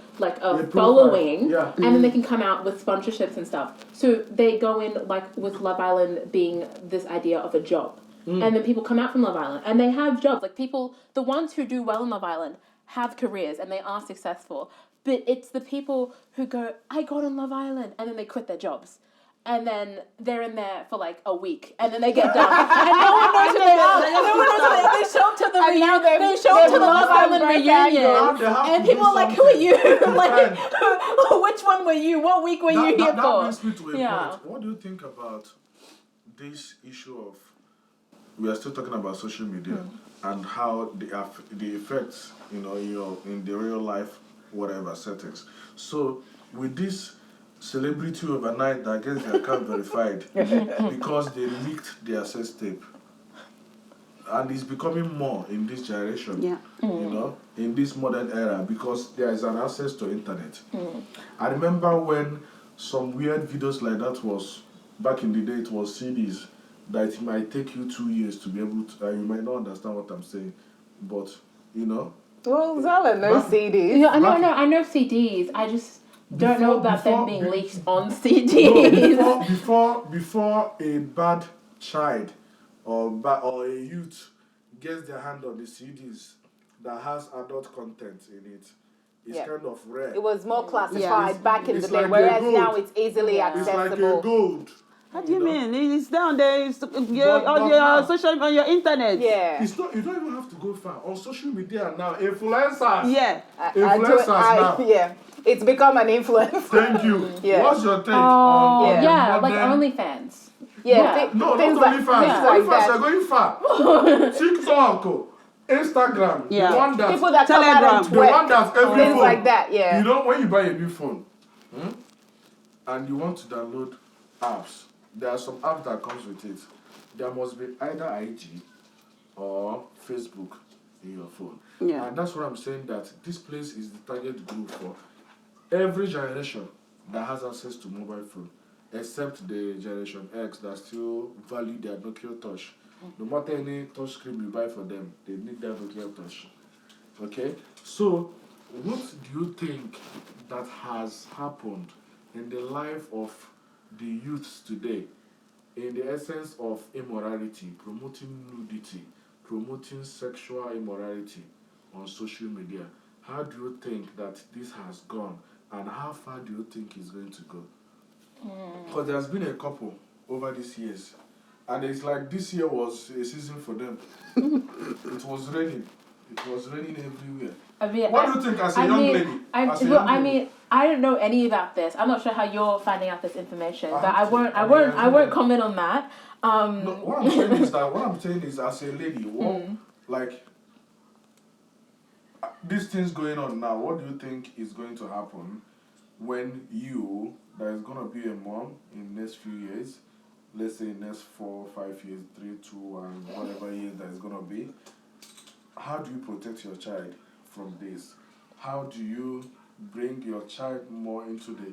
following, Yeah. and then they can come out with sponsorships and stuff. So they go in like with Love Island being this idea of a job. And then people come out from Love Island and they have jobs. Like people, the ones who do well in Love Island have careers and they are successful. But it's the people who go, I got on Love Island, and then they quit their jobs. And then they're in there for like a week, and then they get done. And no one knows who they are. No one knows who they are. They show up to the reunion. They show up to the Love Island reunion, and people are like, "Who are you? Like, which one were you? What week were you here that for?" brings me to a point. What do you think about this issue of? We are still talking about social media and how the effects, you know, in the real life, whatever settings. So with this celebrity overnight that gets their account verified because they leaked their sex tape, and it's becoming more in this generation. Yeah. You know, in this modern era, because there is an access to internet. I remember when some weird videos like that was back in the day. It was CDs that it might take you 2 years to be able to. You might not understand what I'm saying, but you know. Well, Zala knows CDs. Yeah, I know CDs. I just don't know about them being leaked on CDs. No, before a bad child or a youth gets their hand on the CDs that has adult content in it, it's kind of rare. It was more classified back in the day, like whereas gold. now it's easily It's accessible. like a gold. What do you mean? It's down there. It's on but your now- social, on your internet. Yeah. It's not. You don't even have to go far on social media now. Influencers. Yeah. Influencers now. Yeah. It's become an influence. Thank you. Yeah. What's your take Oh, on yeah, the like modern- OnlyFans. Yeah. No, things not like, OnlyFans. things like OnlyFans that. are going far. TikTok, Instagram, Yeah. the one that People that come out on Telegram. the one twerk, that every things phone. like that. Yeah. You know, when you buy a new phone, and you want to download apps, there are some apps that comes with it. There must be either IG or Facebook in your phone. Yeah. And that's what I'm saying, that this place is the target group for every generation that has access to mobile phone, except the Generation X that still value their Nokia Touch. No matter any touch screen you buy for them, they need their Nokia Touch. Okay? So, what do you think that has happened in the life of the youths today, in the essence of immorality, promoting nudity, promoting sexual immorality on social media? How do you think that this has gone, and how far do you think it's going to go? Because there's been a couple over these years, and it's like this year was a season for them. It was raining. It was raining everywhere. I mean, What do you think as a young lady? I mean, I don't know any about this. I'm not sure how you're finding out this information, but I won't comment on that. No, what I'm saying is, as a lady, like these things going on now, what do you think is going to happen when you, that is going to be a mom in the next few years, let's say next 4 or 5 years, 3, 2, and whatever years that is going to be, how do you protect your child from this? How do you bring your child more into the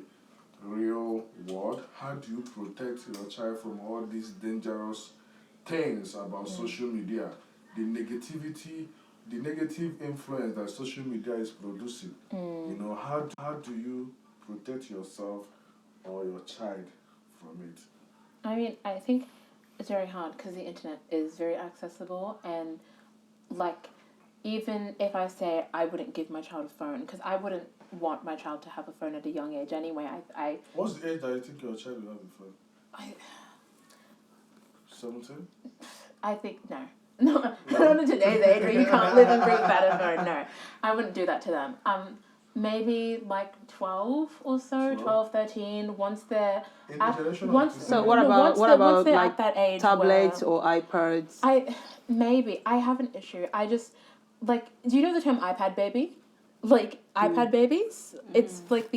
real world? How do you protect your child from all these dangerous things about social media, the negativity, the negative influence that social media is producing? You know, how do you protect yourself or your child from it? I mean, I think it's very hard because the internet is very accessible, and like, even if I say I wouldn't give my child a phone, because I wouldn't want my child to have a phone at a young age anyway. What's the age that you think your child will have a phone? I 17? I think no. Not in today's age where you can't live and breathe without a phone. No, I wouldn't do that to them. Maybe like 12 or so, 12, 13, once they're In the generation of once. today. So what no, about once they're like at that age tablets where, or iPads? I have an issue. I just, like, do you know the term iPad baby? Like, iPad babies? It's like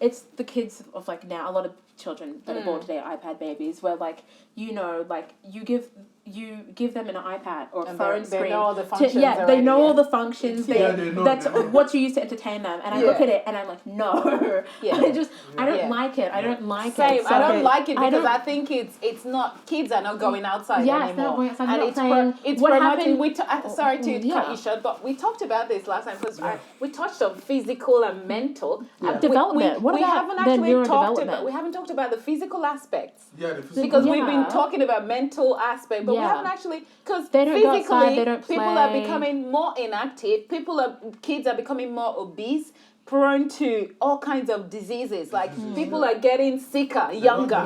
it's the kids of like now, a lot of children that are born today are iPad babies, where like, you know, like you give you give them an iPad or a And phone they screen. know all the functions they already, know yeah. all the functions. Yeah, they know, That's they know. what you use to entertain them. And I look Yeah. at it and I'm like, no. Yeah. I don't Yeah. like it. I don't like Same. it. I don't Okay. like it I because don't- I think it's not, kids are not going outside Yeah, it's anymore. not going outside, And they're it's not playing. it's What promoting. happened- Sorry to Yeah. cut you short, but we talked about this last time because we touched on physical and mental. And Development. What we about haven't the actually talked neurodevelopment? about. We haven't talked about the physical aspects. Yeah, the physical. Because we've been Yeah. talking about mental aspect, but we Yeah. haven't actually, because They don't go physically outside, they don't people are play. becoming more inactive. Kids are becoming more obese, prone to all kinds of diseases. Like people are getting sicker, younger.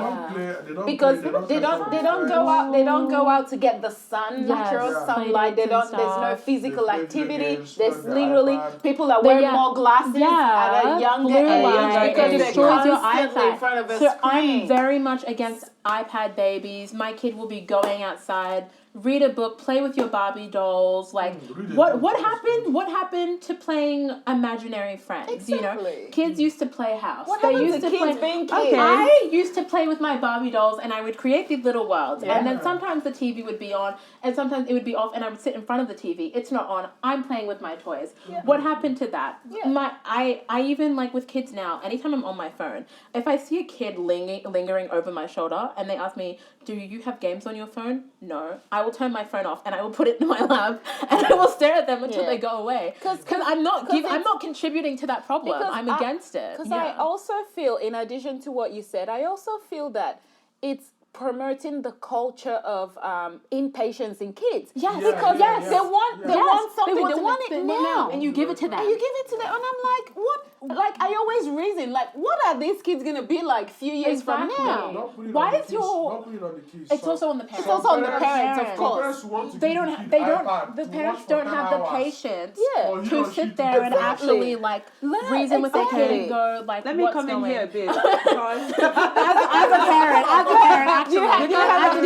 Because they don't go out to get the sun, Yes, natural yeah. sunlight. Play dates and There's no stuff. physical They play activity. video games, There's play the literally iPad. people are wearing more glasses at a younger blue age light, because it they're destroys your constantly eyesight. in front of a So screen. I'm very much against iPad babies. My kid will be going outside, read a book, play with your Barbie dolls. Like, read a what book. happened? What happened to playing imaginary friends? You know, Exactly. kids used to play house. What They happened used to to kids play. being kids? Okay. I used to play with my Barbie dolls and I would create these little worlds. And then sometimes the TV would be on and sometimes it would be off and I would sit in front of the TV. It's not on. I'm playing with my toys. What happened to that? Yeah. I even like with kids now, anytime I'm on my phone, if I see a kid lingering over my shoulder and they ask me, do you have games on your phone? No. I will turn my phone off and I will put it in my lap and I will stare at them until Yeah. they go away. Because 'Cause I'm not it's- I'm not contributing to that problem. Because I'm against it. Because I also feel, in addition to what you said, I also feel that it's promoting the culture of impatience in kids. Yes. Because Yeah, they want something, they want it now. and you give it to them. And you give it to them, and I'm like, what? Like, I always reason, like, what are these kids gonna be like a few years from Exactly. now? Don't put it Why on the is kids. your- Don't put it on the kids. It's Some- also on the parents. It's also on the parents, of some course. parents want to They give don't. the Ha- kid they don't. iPad The to parents watch for don't 10 have the hours. patience Yeah. Or he to or she sit to there get and that. actually like reason with their kid exactly. and go like, Let me what's come in going? here a bit. Because As a parent, actually, Do you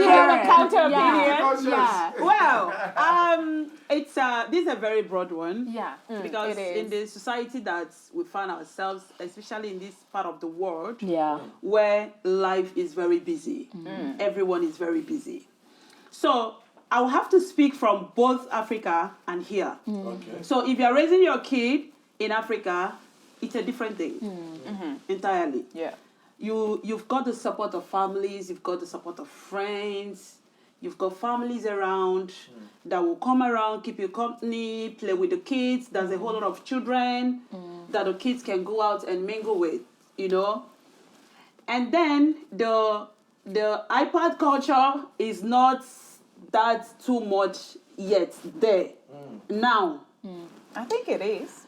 have a counter opinion? Because Yeah. well, it's this is a very broad one. Yeah. Because it is. in the society that we find ourselves, especially in this part of the world, Yeah. where life is very busy, everyone is very busy. So I'll have to speak from both Africa and here. Okay. So if you're raising your kid in Africa, it's a different thing entirely. Yeah. You've got the support of families, you've got the support of friends, you've got families around that will come around, keep you company, play with the kids. There's a whole lot of children that the kids can go out and mingle with, you know. And then the iPad culture is not that too much yet there. Now, I think it is.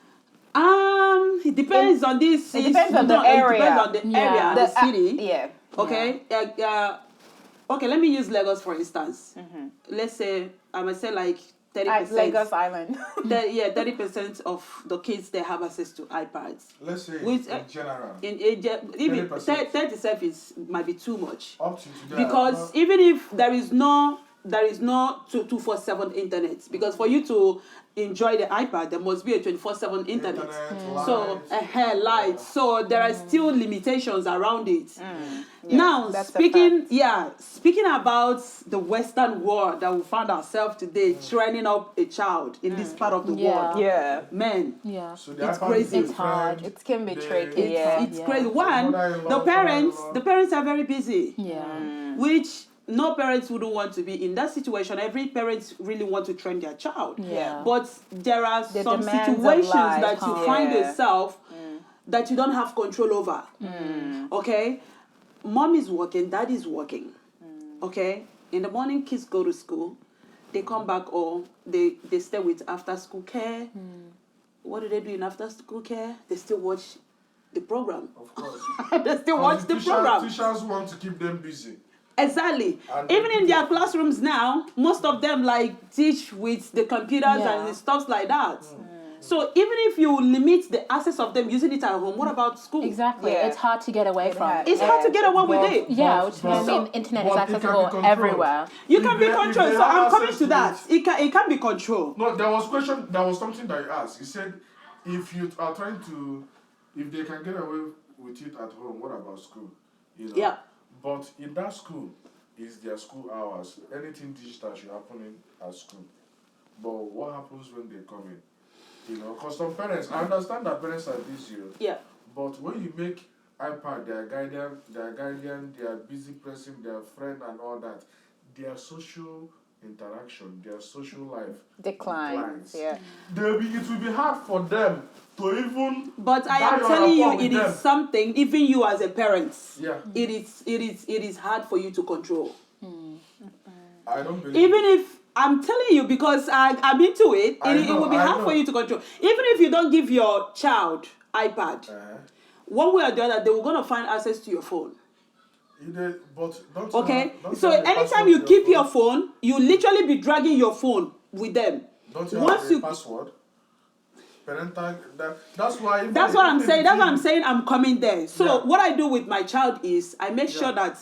it depends on this. It depends on the It area. depends on the area, Yeah. the city. Yeah. Okay. Okay. Let me use Lagos for instance. Let's say I might say like 30%. Lagos Island. 30% of the kids they have access to iPads. Let's say With, in general. Even 30%. 30% might be too much. Up to today. Because even if there is no 247 internet, because for you to enjoy the iPad there must be a 24/7 internet. So light. So there are still limitations around it. Now that's a speaking about the Western world that we found ourselves today, training up a child in this part of the world. Yeah. Man, Yeah. So the It's iPad crazy. is It's hard. different. It can be The- tricky, it's, yeah. it's crazy. One, Mother-in-law, the parents are very busy. Yeah. Which no parents wouldn't want to be in that situation. Every parent really want to train their child. Yeah. But there are The some demands of situations life, that you huh? find Yeah. yourself that you don't have control over. Okay? Mom is working, dad is working. Okay? In the morning, kids go to school. They come back or they stay with after school care. What do they do in after school care? They still watch the program. Of course. They still watch the program. Teachers want to keep them busy. Exactly. And Even in their classrooms now, most of them like teach with the computers Yeah. and stuff like that. So even if you limit the access of them using it at home, what about school? Exactly. Yeah. It's hard to get away from. has- It's hard to get away with it. Yeah, But- which but- I mean, internet is but it can be accessible controlled. everywhere. You If can be they- if controlled. they So have I'm coming access to to that. it- It can be controlled. No, there was something that you asked. You said if you are trying to, if they can get away with it at home, what about school? You know? Yeah. But in that school, is their school hours. Anything digital should happen at school. But what happens when they come in? You know, because some parents, I understand that parents are busy. Yeah. But when you make iPad their guardian, they are busy pressing their friend and all that, their social interaction, their social life declines. Yeah. It will be hard for them to even. But I am telling you, it is something. Even you as a parent, yeah, it is hard for you to control. I don't believe. Even if I'm telling you, because I'm into it, it will be hard for you to control. Even if you don't give your child iPad, one way or the other, they will gonna find access to your phone. But don't okay, don't so anytime you keep your phone, you literally be dragging your phone with them. Don't you have a password? Parental. That's why. That's what I'm saying. That's what I'm saying. I'm coming there. So what I do with my child is I make sure that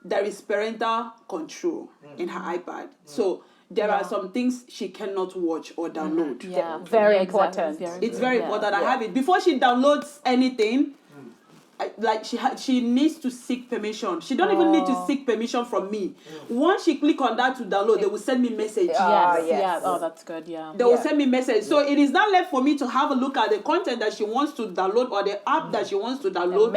there is parental control in her iPad. So there are some things she cannot watch or download. Yeah, very important. It's very important. I have it before she downloads anything. Like she needs to seek permission. She don't even need to seek permission from me. Once she click on that to download, they will send me message. Yes. Yeah. Oh, that's good. Yeah. They will send me message. So it is not left for me to have a look at the content that she wants to download or the app that she wants to download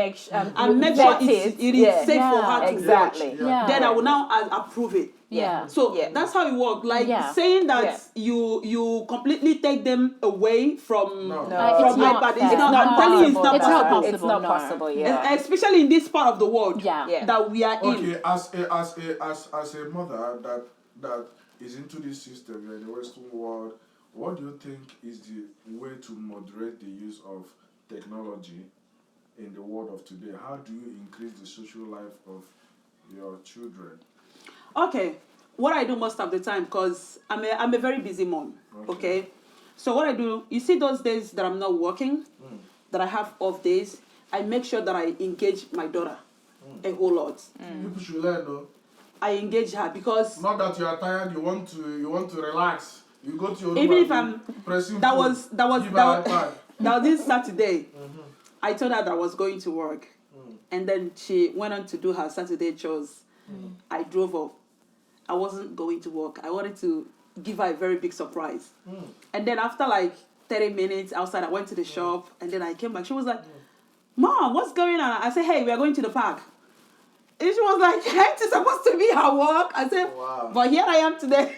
and make sure it is safe for her to watch. Yeah. Then I will now approve it. Yeah. So that's how it works. Like saying that you completely take them away from iPad. I'm telling you, it's not possible. It's not possible. Yeah. Especially in this part of the world that we are in. Okay, as a mother that is into this system in the Western world, what do you think is the way to moderate the use of technology in the world of today? How do you increase the social life of your children? Okay, what I do most of the time, because I'm a very busy mom, okay? So what I do, you see those days that I'm not working, that I have off days, I make sure that I engage my daughter a whole lot. People should learn though. I engage her because... Not that you are tired, you want to relax. You go to your room. Even if I'm... pressing that was this Saturday. I told her that I was going to work. And then she went on to do her Saturday chores. I drove off. I wasn't going to work. I wanted to give her a very big surprise. And then after like 30 minutes outside, I went to the shop and then I came back. She was like, Mom, what's going on? I said, hey, we are going to the park. And she was like, ain't you supposed to be at work? I said, but here I am today.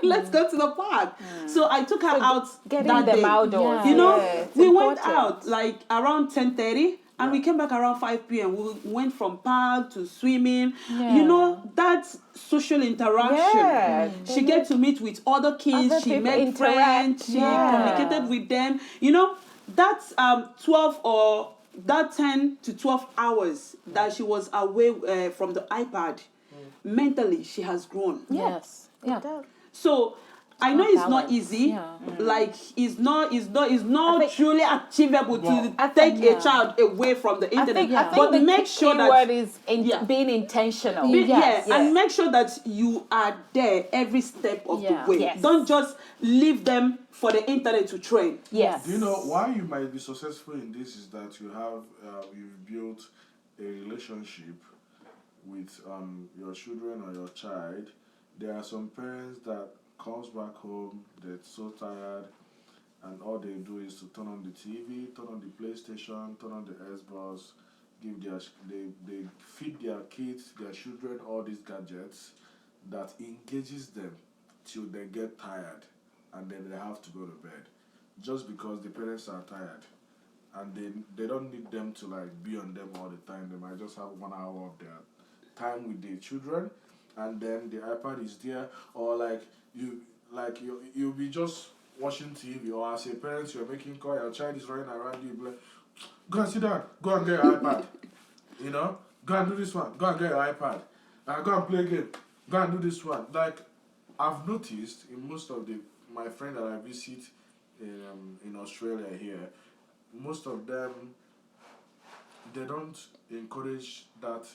Let's go to the park. So I took her out getting that them day. outdoors. You know, we went out like around 10:30. And we came back around 5 p.m. We went from park to swimming. You know, that social interaction. She get to meet with other kids. She made friends. She communicated with them. You know, that's 10 to 12 hours that she was away from the iPad. Mentally, she has grown. Yes. Yeah. So I know it's not easy. Like it's not truly achievable to take a child away from the internet. I think but the make sure that word is being intentional. And make sure that you are there every step of the way. Don't just leave them for the internet to train. Yes. Do you know why you might be successful in this is that you've built a relationship with your children or your child. There are some parents that comes back home, they're so tired, and all they do is to turn on the TV, turn on the PlayStation, turn on the Xbox, they feed their kids, their children, all these gadgets that engages them till they get tired, and then they have to go to bed, just because the parents are tired, and they don't need them to like be on them all the time. They might just have 1 hour of their time with their children, and then the iPad is there, or you'll be just watching TV, or as a parent you're making call, your child is running around you, be like, go and sit down, go and get your iPad, you know, go and do this one, go and get your iPad, and go and play a game, go and do this one. Like I've noticed in most of my friends that I visit in Australia here, most of them, they don't encourage that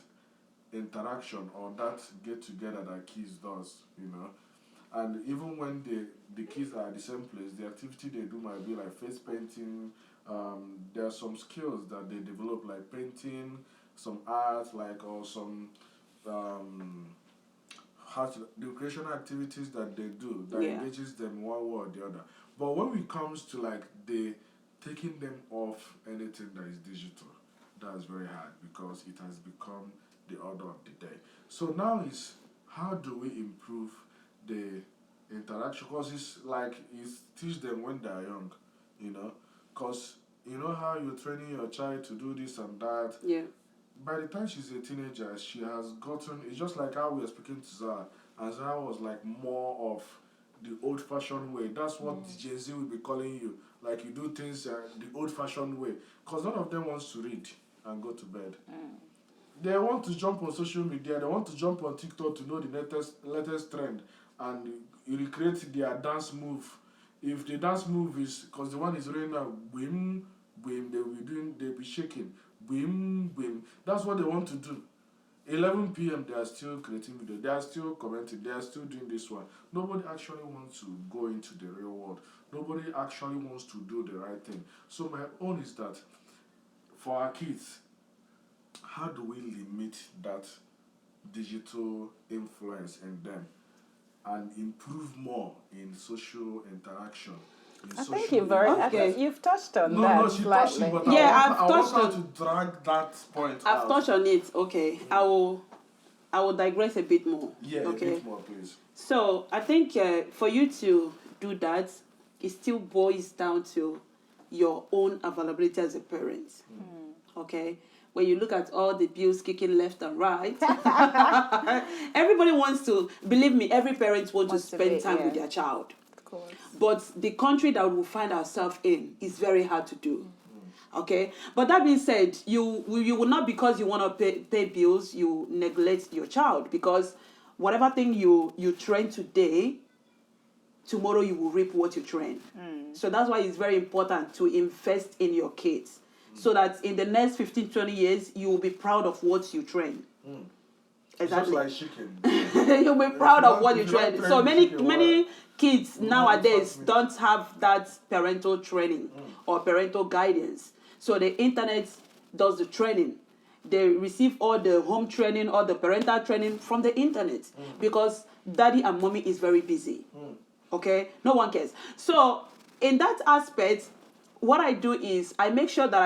interaction or that get together that kids does, you know. And even when the kids are at the same place, the activity they do might be like face painting. There are some skills that they develop, like painting, some art, or some the recreational activities that they do that Yeah. engages them one way or the other. But when it comes to like the taking them off anything that is digital, that's very hard because it has become the order of the day. So now is how do we improve the interaction? Because it's like it's teach them when they're young, you know. Because you know how you're training your child to do this and that. Yeah. By the time she's a teenager, she has gotten. It's just like how we were speaking to Zara, and Zara was like more of the old-fashioned way. That's what the Gen Z will be calling you. Like you do things the old-fashioned way. Because none of them wants to read and go to bed. They want to jump on social media. They want to jump on TikTok to know the latest trend and recreate their dance move. If the dance move is because the one is running now, boom, boom, they'll be shaking, boom, boom. That's what they want to do. 11 p.m. they are still creating video. They are still commenting. They are still doing this one. Nobody actually wants to go into the real world. Nobody actually wants to do the right thing. So my own is that for our kids, how do we limit that digital influence in them and improve more in social interaction? I think you've touched on that. No, she touched it, but Yeah, I I've want touched her on- to drag that point I've out. touched on it. Okay. I will digress a bit more. Yeah, Okay. a bit more, please. So I think for you to do that, it still boils down to your own availability as a parent. Okay. When you look at all the bills kicking left and right, everybody wants to, believe me, every parent wants to spend time with their child. Of course. But the country that we find ourselves in is very hard to do. Okay? But that being said, you will not, because you want to pay bills, you neglect your child. Because whatever thing you train today, tomorrow you will reap what you train. So that's why it's very important to invest in your kids. So that in the next 15, 20 years, you will be proud of what you train. Exactly. It's just like chicken. You'll be proud of what you if you don't train. train So the many chicken, kids nowadays fast meat. don't have that parental training or parental guidance. So the internet does the training. They receive all the home training or the parental training from the internet because daddy and mommy is very busy. Okay? No one cares. So in that aspect, what I do is I make sure that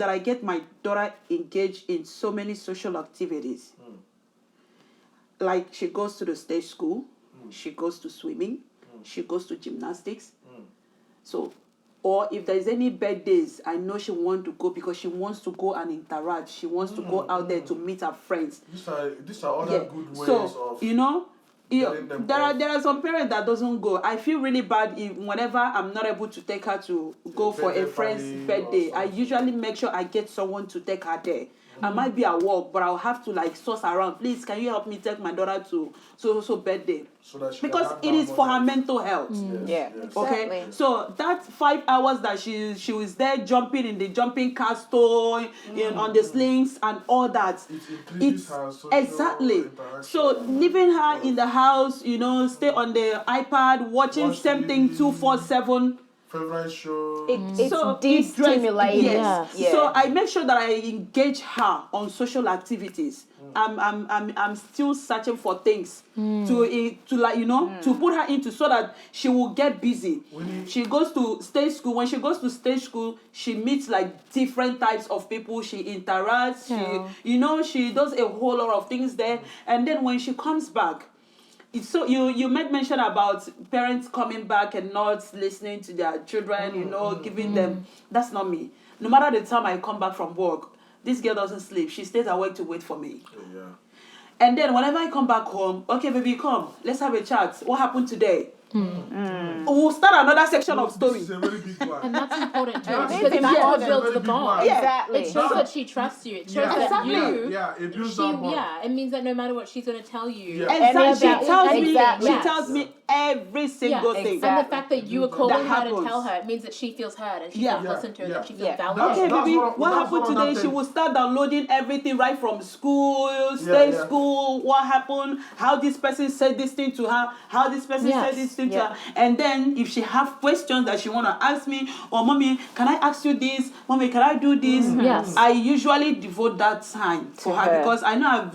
I get my daughter engaged in so many social activities. Like she goes to the stage school, she goes to swimming, she goes to gymnastics. So, or if there's any birthdays, I know she wants to go because she wants to go and interact. She wants to go out there to meet her friends. These are other good ways So, of you know, getting them there off. are some parents that doesn't go. I feel really bad if whenever I'm not able to take her to go for a birthday friend's party or birthday. I something. usually make sure I get someone to take her there. I might be at work, but I'll have to like source around. Please, can you help me take my daughter to so birthday? so that she can Because have it that is for her moment. mental health. Yeah. Okay, Exactly. so that 5 hours that she was there jumping in the jumping castle, on the slings and all that, It increases her social exactly. interaction. So leaving her in the house, stay on the iPad watching Watch same thing TV. 247. Favorite show. It's So destimulating. Yes. Yeah. So I make sure that I engage her on social activities. I'm still searching for things to put her into so that she will get busy. She goes to stage school. When she goes to stage school, she meets like different types of people. She interacts. She does a whole lot of things there. And then when she comes back, so you made mention about parents coming back and not listening to their children, giving them. That's not me. No matter the time I come back from work, this girl doesn't sleep. She stays awake to wait for me. Yeah. And then whenever I come back home, okay, baby, come. Let's have a chat. What happened today? We'll start another section of story. This is a very big one. And that's important too, That's because that all important. builds the bond. Yeah. Exactly. It shows that she trusts you. It shows that Exactly. you. Yeah, it builds that bond. It means that no matter what she's going to tell you. Yeah. Exactly. Any She tells me. Exactly. She tells me every single thing. exactly. And the fact that you were calling That her happens. to tell her, it means that she feels heard and she Yeah. feels listened to and that she feels Yeah. validated. Okay, That's baby, what- what that's happened one today? other She thing. will start downloading everything right from school, state yeah. school, what happened, how this person said this thing to her, how this person Yes. said this thing to Yeah. her. And then if she have questions that she want to ask me, or mommy, can I ask you this? Mommy, can I do this? Yes. I usually devote that time for her her. because I know I've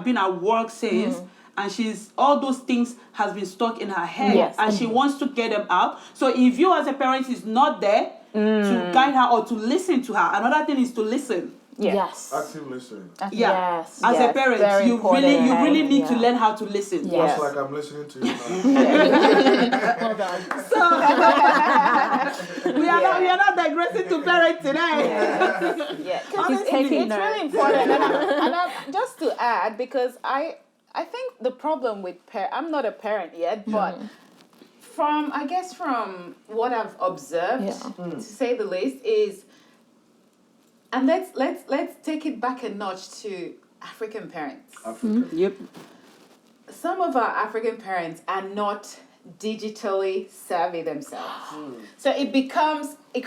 been at work since. and she's all those things has been stuck in her head, Yes. and she wants to get them out. So if you as a parent is not there to guide her or to listen to her, another thing is to listen. Yes. Active listening. Yeah. Yes. As a Yes, parent, very you important. really need to Yeah. learn how to listen. Yeah. Yes. Just like I'm listening to you now. Well done. So we are not digressing to parent today. Yeah, Honestly, it's taking really notes. important. Just to add, because I think the problem with I'm not a parent yet, but from what I've observed, Yeah. to say the least, is, and let's take it back a notch to African parents. Africa. Yep. Some of our African parents are not digitally savvy themselves. So it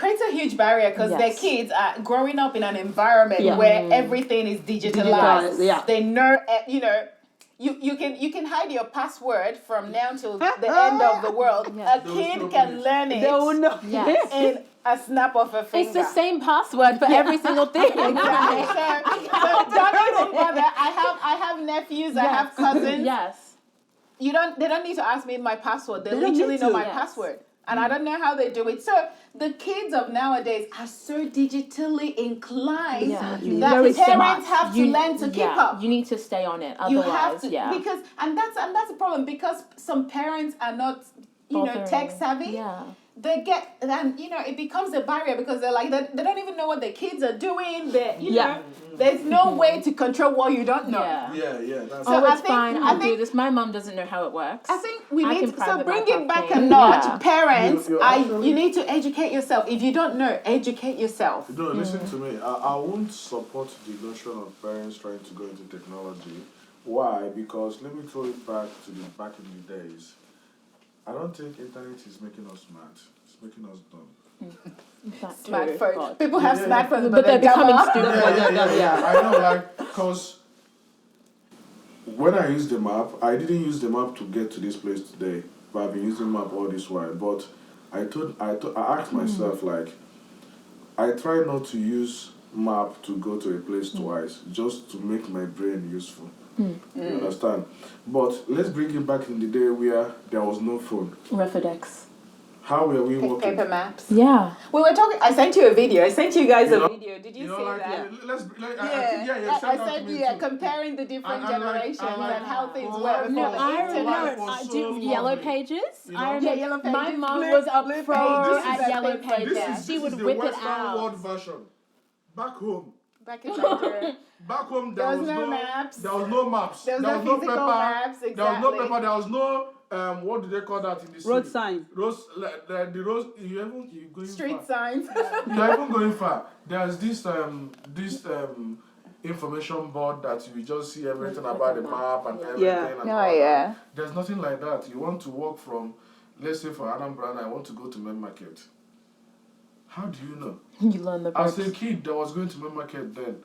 creates a huge barrier because their Yes. kids are growing up in an environment Yeah. where everything is digitalized. Digitalized, yeah. They know, you can hide your password from now till the end of the world. Yeah. A kid can learn it They will know. Yes. in a snap of a finger. It's the same password for every single thing. Exactly. So don't even bother. I have nephews. I have cousins. Yes. They don't need to ask me my password. They They don't literally need know to. my Yes. password. And I don't know how they do it. So the kids of nowadays are so digitally inclined Yeah. that Very parents smart. have to learn to keep up. You need to stay on it. You Otherwise, have to, yeah. because that's the problem, because some parents are not Bothering. tech savvy. Yeah. They get, and it becomes a barrier because they're like they don't even know what their kids are doing. There's no way to control what you don't know. Yeah. Yeah, that's So Oh, I it's think- fine. I I'll do think- this. My mum doesn't know how it works. I think we I need can to, so private bring my it back a thing. notch. Yeah. Parents, You actually- you need to educate yourself. If you don't know, educate yourself. No, listen to me. I won't support the notion of parents trying to go into technology. Why? Because let me throw it back to the back in the days. I don't think internet is making us smart. It's making us dumb. That too. Smartphones. God. People have Yeah. smartphones, But they're becoming dumber. stupid. Yeah. I know, like, because when I use the map, I didn't use the map to get to this place today, but I've been using map all this while. But I asked myself, like, I try not to use map to go to a place twice, just to make my brain useful. You understand? But let's bring it back in the day where there was no phone. Refidex. How were we working? Paper maps. Yeah. We were talking. I sent you a video. I sent you guys You a know- video. Did you You know, see like, that? let's, like, I Yeah, think, yeah, send I that to said, me yeah, too. comparing the different And like- generations and like- and how things oh, were. No, before the I internet. Life remember. was so Yellow lovely. Pages. You know? I remember. Yellow Pages, My mom Blue- was a Blue pro Pages, at I Yellow think so, Pages. yeah. She would the whip it Western out. world version. Back home. Back in Nigeria. Back home, There there was was no no maps. There was no maps. There was no no physical paper. maps, There was no exactly. paper. There was no what do they call that in the city? Road sign. Roads, like, the roads. You going Street far. signs. You're even going far. There's this information board that you just see everything about the map and everything. Yeah. And Oh, all that. yeah. There's nothing like that. You want to walk from, let's say for Anambra, and I want to go to Main Market. How do you know? You learn the As ropes. a kid that was going to Main Market then,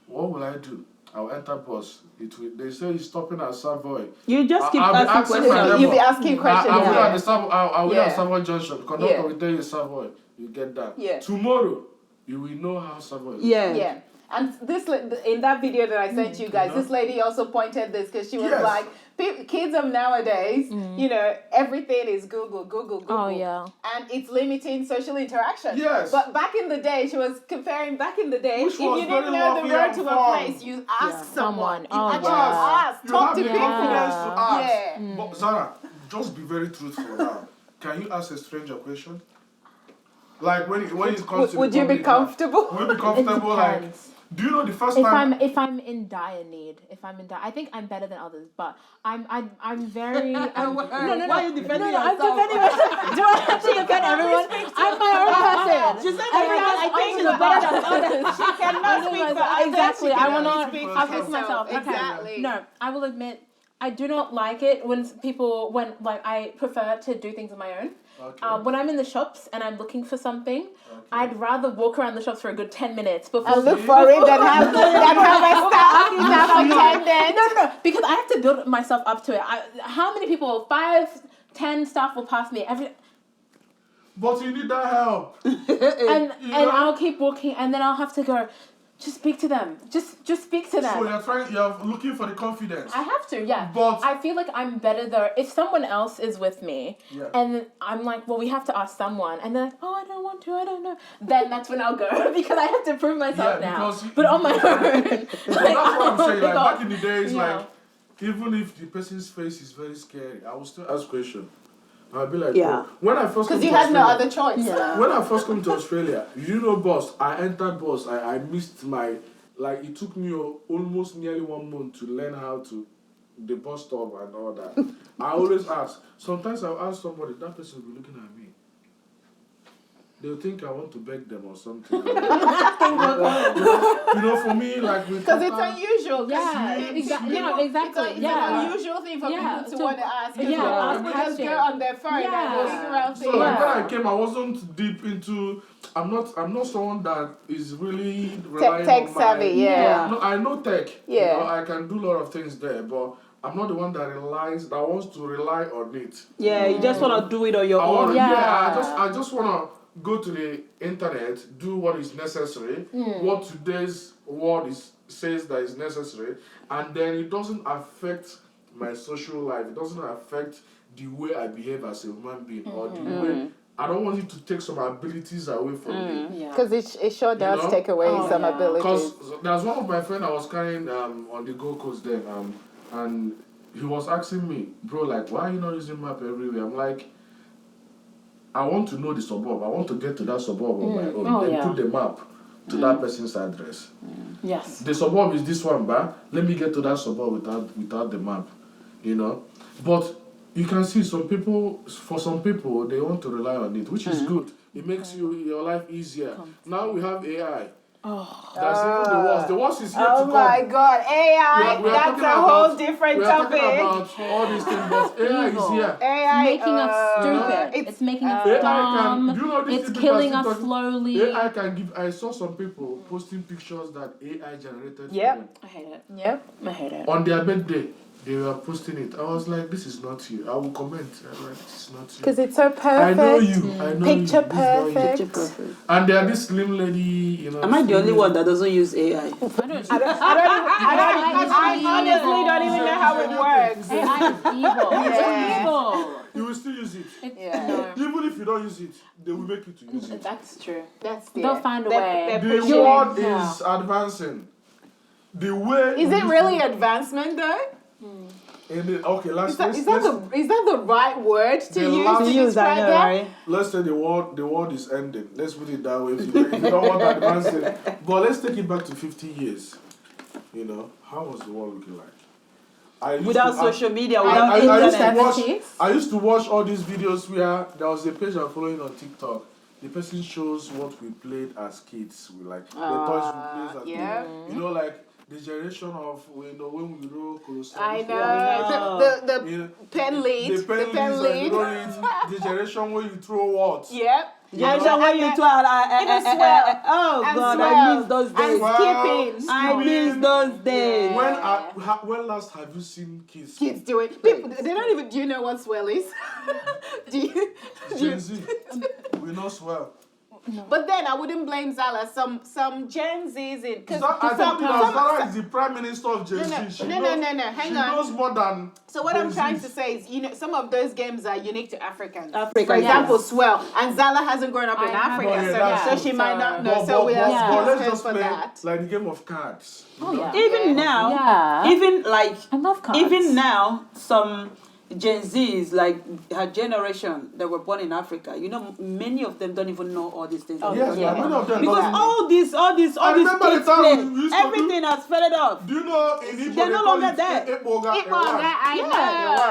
what will I do? I'll enter bus. They say it's stopping at Savoy. You just keep I'll be asking asking my questions. level. You'll be asking questions. I will yeah. at the Savoy. I will Yeah. at Savoy Junction. Conductor Yeah. will tell you Savoy. You get that. Yeah. Tomorrow, you will know how Savoy is. Yeah. Yeah. And in that video that I sent you guys, this lady also pointed this because she was Yes. like, kids of nowadays, everything is Google. Oh, yeah. And it's limiting social interaction. Yes. But back in the day, she was comparing back in the day, Which if was you very didn't know the lovely road and to a fun. place, you ask someone. Someone. You Oh, actually yeah. ask. You Talk have to the people. confidence to ask. Yeah. But Zara, just be very truthful now. Can you ask a stranger question? Like when it comes to Would the you be public, comfortable? Would you be It comfortable? Like, depends. do you know the first If time? I'm in dire need, I think I'm better than others, but I'm very no. Why are you defending I'm yourself? defending myself. Do I have to defend everyone? I'm my own person. She said Everyone, I think she's I'm better than others. She cannot speak for others. Exactly. She I can will only not. speak I'll for fix myself. Okay. Exactly. No, I will admit. I do not like it when I prefer to do things on my own. Okay. When I'm in the shops and I'm looking for something, I'd rather walk around the shops for a good 10 minutes before. And look for it than have a staff attendant. No, because I have to build myself up to it. How many people, 5, 10 staff will pass me every, But you need that help. and know? I'll keep walking, and then I'll have to go, just speak to them. Just speak to them. So you're looking for the confidence. I have to, yeah. But I feel like I'm better though. If someone else is with me, Yeah. and I'm like, well, we have to ask someone, and they're like, oh, I don't want to, I don't know. Then that's when I'll go because I have to prove myself Yeah, now. because But on my own, that's what I'm saying. Like back in the days, Yeah. like even if the person's face is very scary, I will still ask questions. I'll be like, Yeah. "Bro, when I first Because came you to had no Australia- other choice. Yeah. When I first came to Australia, boss, I entered boss. I missed my, like, it took me almost nearly 1 month to learn how to, the bus stop and all that. I always ask. Sometimes I'll ask somebody, that person will be looking at me. They'll think I want to beg them or something. For me, like, Because it's unusual. Yeah, exactly. No, exactly. It's yeah. an unusual thing for people to want to ask. Yeah, People ask just questions. go on their phone Yeah. and looking around So saying, like when I came, I wasn't deep into. I'm not someone that is really relying tech on savvy, yeah. No, I know tech. Yeah. You know, I can do a lot of things there, but I'm not the one that wants to rely on it. Yeah, you just want to do it on your own. I just want to go to the internet, do what is necessary, what today's world says that is necessary, and then it doesn't affect my social life. It doesn't affect the way I behave as a human being or the way. I don't want it to take some abilities away from me. because it sure does know? take away some abilities. Because there's one of my friends I was carrying on the Gold Coast then, and he was asking me, bro, like, why are you not using map everywhere? I'm like, I want to know the suburb. I want to get to that suburb on my own. Then put the map to that person's address. Yes. The suburb is this one, but let me get to that suburb without the map, you know. But you can see for some people, they want to rely on it, which is good. It makes your life easier. Now we have AI. That's even the worst. The worst is yet to Oh come. my God, AI, We are that's talking a about- whole different we are topic. talking about all these things, but AI is here. AI, Making us stupid. It's making us AI dumb. can, do you know these It's people killing that us sit on- slowly. AI can give. I saw some people posting pictures that AI generated for Yep. them. I hate it. Yep. I hate it. On their birthday, they were posting it. I was like, this is not you. I will comment. I'm like, this is not you. Because it's so perfect. I know you. I know Picture you. This is not you. perfect. And there this slim lady, you know. Am I the only slim- one that doesn't use AI? I honestly don't even know how it works. AI is evil. Yeah. It's evil. You will still use it. Yeah. No. Even if you don't use it, they will make you to use it. That's true. That's They'll find a way. The pushing world it now. is advancing. The way Is it really advancement though? Okay, let's Is that the right word to The use last- to To use, I describe know, that? right? let's say the world is ending. Let's put it that way. If you don't want advancing, but let's take it back to 50 years. You know, how was the world looking like? Without social media, I without used internet. to watch. I used to watch all these videos where there was a page I'm following on TikTok. The person shows what we played as kids. We like the toys we played as yeah. kids. You know, like the generation of when we roll Colosseum. I know. The You know, pen lead. The pen lead. The generation where you throw what? Yep. Generation when you two are, Even swell. oh And God, swell. I miss those And days. skipping. I miss those days. When last have you seen kids? Kids do it. People, they don't even. Do you know what swell is? do you? Gen Z. We know swell. But then I wouldn't blame Zala. Some Gen Z's in. I think Zara is the prime minister of Gen Z. No. Hang She on. knows more than. So what Gen I'm trying Zs. to say is, some of those games are unique to Africans. Africa, For example, yes. Swell. And Zala hasn't grown up in I haven't. Africa, Oh, yeah, so she might not know. So we but are let's excused just for play that. like the game of cards. Oh yeah. Even now, Yeah. even like, I love cards. even now, some Gen Zs, like her generation that were born in Africa, many of them don't even know all these things. Yes, yeah. many of them. Because don't. all these remember the kids time play, we used to everything has faded off. Do you know in Igbo They're they no call longer it there. Eboga? I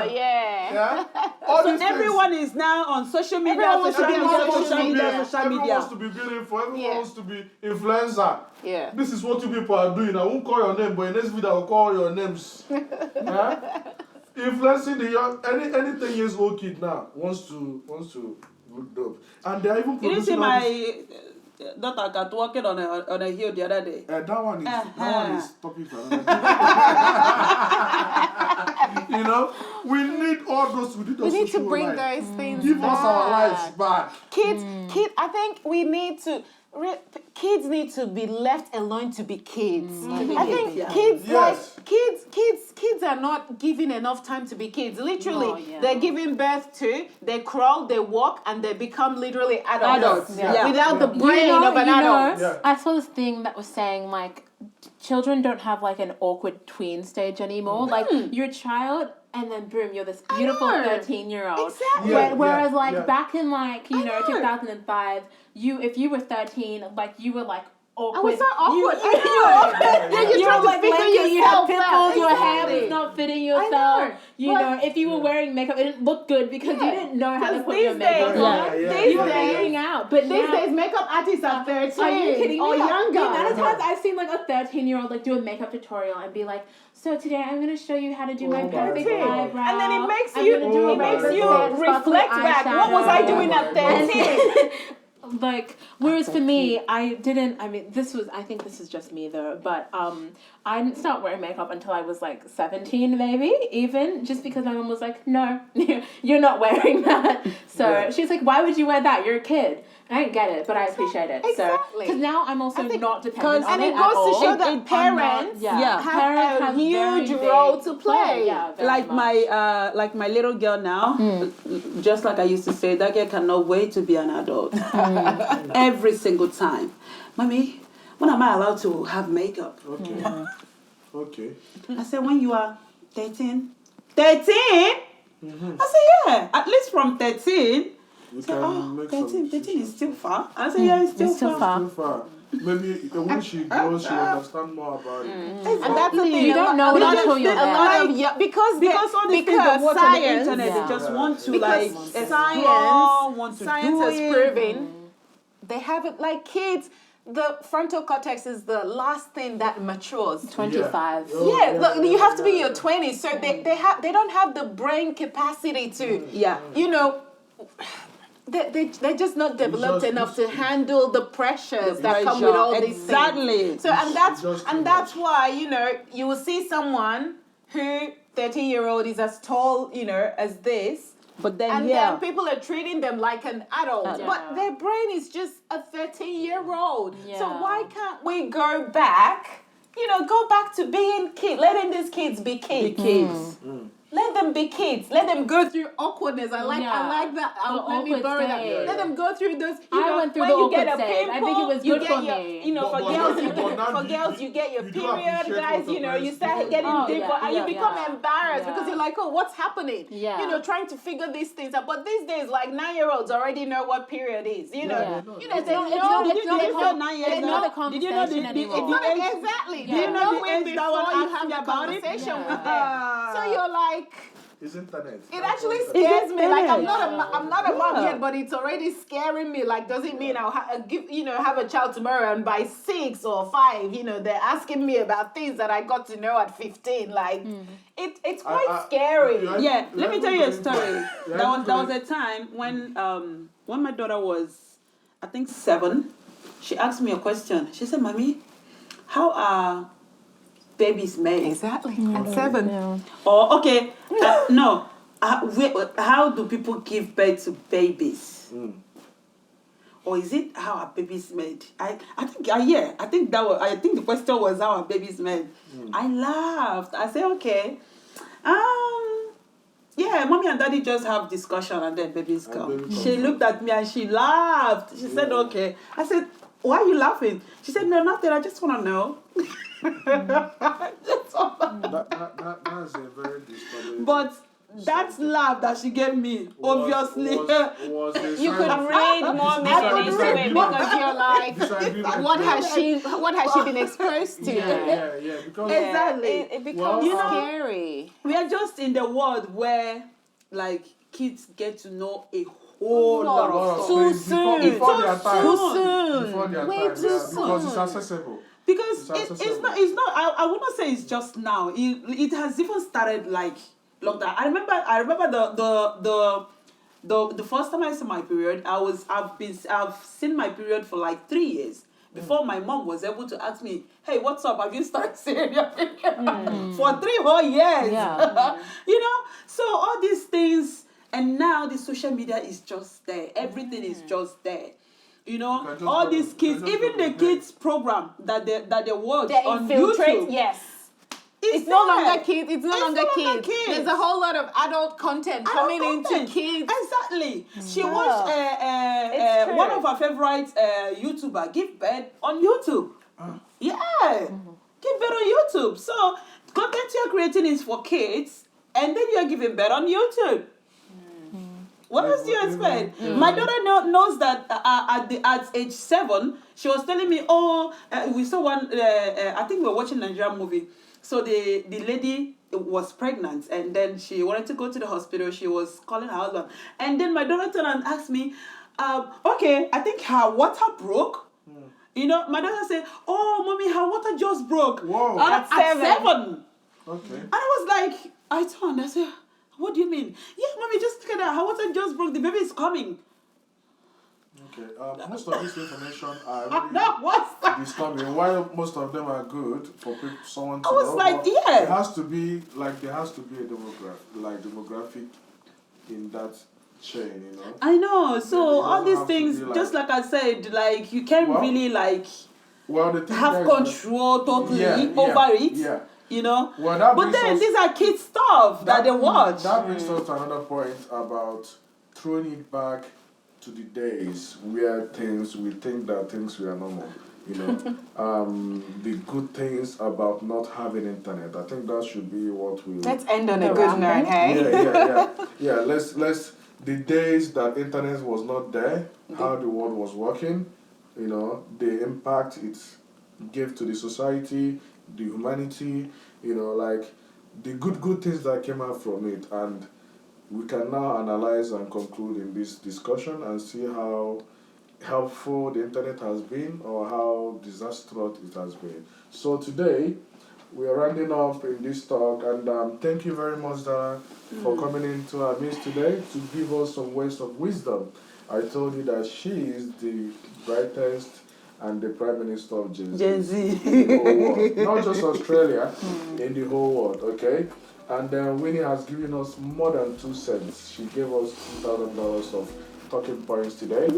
know, yeah. Yeah. All So these things. everyone is now on social media, Everyone wants to be on Everyone wants social to be- media. Everyone wants to be beautiful. Everyone Yeah. wants to be influencer. Yeah. This is what you people are doing. I won't call your name, but in next video I'll call your names. Huh? Influencing the young, any 10 years old kid now wants to look dope, and they're even You didn't see producing all my this- daughter cat walking on a hill the other day. that one is topic for another day. You know, we need all those. We need to social bring life. those things Give back. us our lives back. Kids, I think we need to. Kids need to be left alone to be kids. I think kids, Yes. like kids are not given enough time to be kids. Literally, they're giving birth to, they crawl, they walk, and they become literally adults. Without the brain of an adult. Yeah. I saw this thing that was saying like children don't have like an awkward tween stage anymore. Like you're a child and then boom, you're this beautiful know. 13-year-old. Exactly. Whereas like back in like, 2005, if you were 13, like you were like awkward. I was so awkward. You were like lanky, you had pimples, your hair Exactly. was not fitting yourself. know. But- If you were wearing makeup, it didn't look good because you didn't know how to Because put your these makeup days- on. these You were days- figuring out. But These now, days, makeup artists are 13 are you kidding me? or younger. The amount of times I've seen like a 13-year-old like do a makeup tutorial and be like, so today I'm going to show you how to do my perfect God. eyebrow. And then it makes I'm you, gonna do a it rose makes you set, reflect sparkly back. What was I eyeshadow. doing at 13? Like, whereas for me, I think this is just me though, but I didn't start wearing makeup until I was like 17 maybe, even, just because my mom was like, no, you're not wearing that. So she's like, why would you wear that? You're a kid. I didn't get it, but I appreciate it. Exactly. So, because now I'm also not dependent on And it it at goes all. to show that I'm not- parents Parents have a have huge very role big to play. Yeah, very Like much. my little girl now, just like I used to say, that girl cannot wait to be an adult. Every single time. Mommy, when am I allowed to have makeup? Okay. Okay. I said, when you are 13. 13? I said, yeah, at least from 13. You So, can make some 13 is decisions. still far. I said, yeah, it's still still far. Too far. Maybe when she grows, she'll understand more about it. And that's the thing. You don't know it until you're there. Because all these things that watch on the internet, they just want to like explore, want to Science do has it. proven they have it like kids. The frontal cortex is the last thing that matures. 25. Yeah, look, you have to be in your 20s, so they don't have the brain capacity to, you know, they're just not developed enough to handle the pressures that come with all these things. Exactly. So that's why, you know, you will see someone who 13-year-old is as tall, you know, as this. But then And then people are treating them like an adult. Yeah. But their brain is just a 13-year-old. So Yeah. why can't we go back, you know, go back to being kids, letting these kids be kids. Let them be kids. Let them go through awkwardness. I like that. Let me awkward borrow that. stage. Let them go through those. I went through when the you get awkward a stage. I think it was you good get for your, me. you know, But for girls, now you get your you do period, appreciate guys. what You know, the you parents start do. getting Oh, deeper, yeah, and you yeah, become yeah. embarrassed because Yeah. you're like, oh, what's happening? Yeah. You know, trying to figure these things out. But these days, like 9-year-olds already know what period is. You know, Yeah. you know, It's they not- know. it's not Did you know 9 years it's not a now? Did you know conversation the anymore. age? Exactly. Yeah. They You know know the it age before that one you asked have me the about it? conversation Yeah. with them. So you're like. It's internet. It actually Is scares it me. Like I'm finished? not a mom Yeah. yet, but it's already scaring me. Like, does it mean I'll have a child tomorrow, and by 6 or 5, you know, they're asking me about things that I got to know at 15. Like, it's quite scary. Yeah, let me tell you a story. Yeah, There was a time when my daughter was, I think 7. She asked me a question. She said, "Mommy, how are babies made?" Exactly. At 7. Or okay, no. How do people give birth to babies? Or is it how are babies made? I think the question was how are babies made. I laughed. I said, okay. Yeah, mommy and daddy just have discussion and then babies come. baby She looked at me and she laughed. She said, okay. I said, why are you laughing? She said, no, nothing. I just want to know. That's a very disturbing. But that laugh that she gave me, obviously. was a You sign could of read more meaning into it disagreement. because you're like, disagreement. what has she been exposed to? Yeah. Because Exactly. It becomes Well, scary. We are just in the world where, like, kids get to know a whole lot of Too things soon. before their time. Too soon. Before their Way time, too because it's soon. accessible. Because It's it's not. I would not say it's just now. It has even started like lockdown. I remember the first time I saw my period. I've seen my period for like 3 years before my mom was able to ask me, hey, what's up? Have you started seeing your video? For 3 whole years. Yeah. So all these things, and now the social media is just there. Everything is just there. All these kids, even the kids program that they watch They on infiltrate, YouTube. yes. It's no there. longer kids. It's no longer kids. There's a whole lot of adult content coming into kids. Exactly. She watched true. one of her favorite YouTuber give birth on YouTube. Yeah, give birth on YouTube. So content you're creating is for kids, and then you're giving birth on YouTube. What else do you expect? My daughter knows that at age 7, she was telling me, we saw one, I think we were watching a Nigerian movie. So the lady was pregnant, and then she wanted to go to the hospital. She was calling her husband. And then my daughter turned and asked me, okay, I think her water broke. My daughter said, oh, mommy, her water just broke. Whoa. At 7. Okay. And I was like, I turned, I said, what do you mean? Yeah, mommy, just look at that. Her water just broke. The baby is coming. Okay. Most of this information are That was disturbing. While most of them are good for someone to I was know, like, but yeah. there has to be a demographic in that chain, I know. It So all doesn't these have to things, be just like I said, like you can't really Well, the thing have there is control totally over it. Yeah. But Well, that then these are kids stuff that they watch. That brings us to another point about throwing it back to the days where we think that things were normal. The good things about not having internet. I think that should be what we. Let's end on a good note, hey? Yeah. Let's the days that internet was not there, how the world was working, the impact it gave to the society, the humanity, like the good things that came out from it, and we can now analyze and conclude in this discussion and see how helpful the internet has been or how disastrous it has been. So today, we are rounding up in this talk, and thank you very much, Dara, for coming into our midst today to give us some words of wisdom. I told you that she is the brightest and the Prime Minister of Gen Z. In the whole world. Not just Australia, in the whole world, okay? And Winnie has given us more than 2 cents. She gave us $2,000 of talking points today.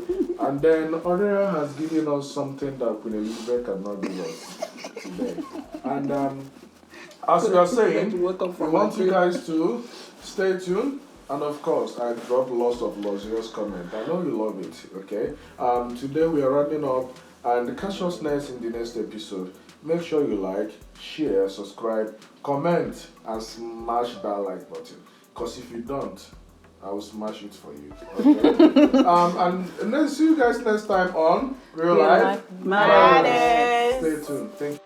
And then Aurea has given us something that Queen Elizabeth cannot give us today. And as we are saying, we want you guys to stay tuned. And of course, I dropped lots of luxurious comments. I know you love it, okay? Today we are running up, and catch us next in the next episode. Make sure you like, share, subscribe, comment, and smash that like button. Because if you don't, I will smash it for you. Okay? And then see you guys next time on Real Life Matters. Stay tuned. Thank you.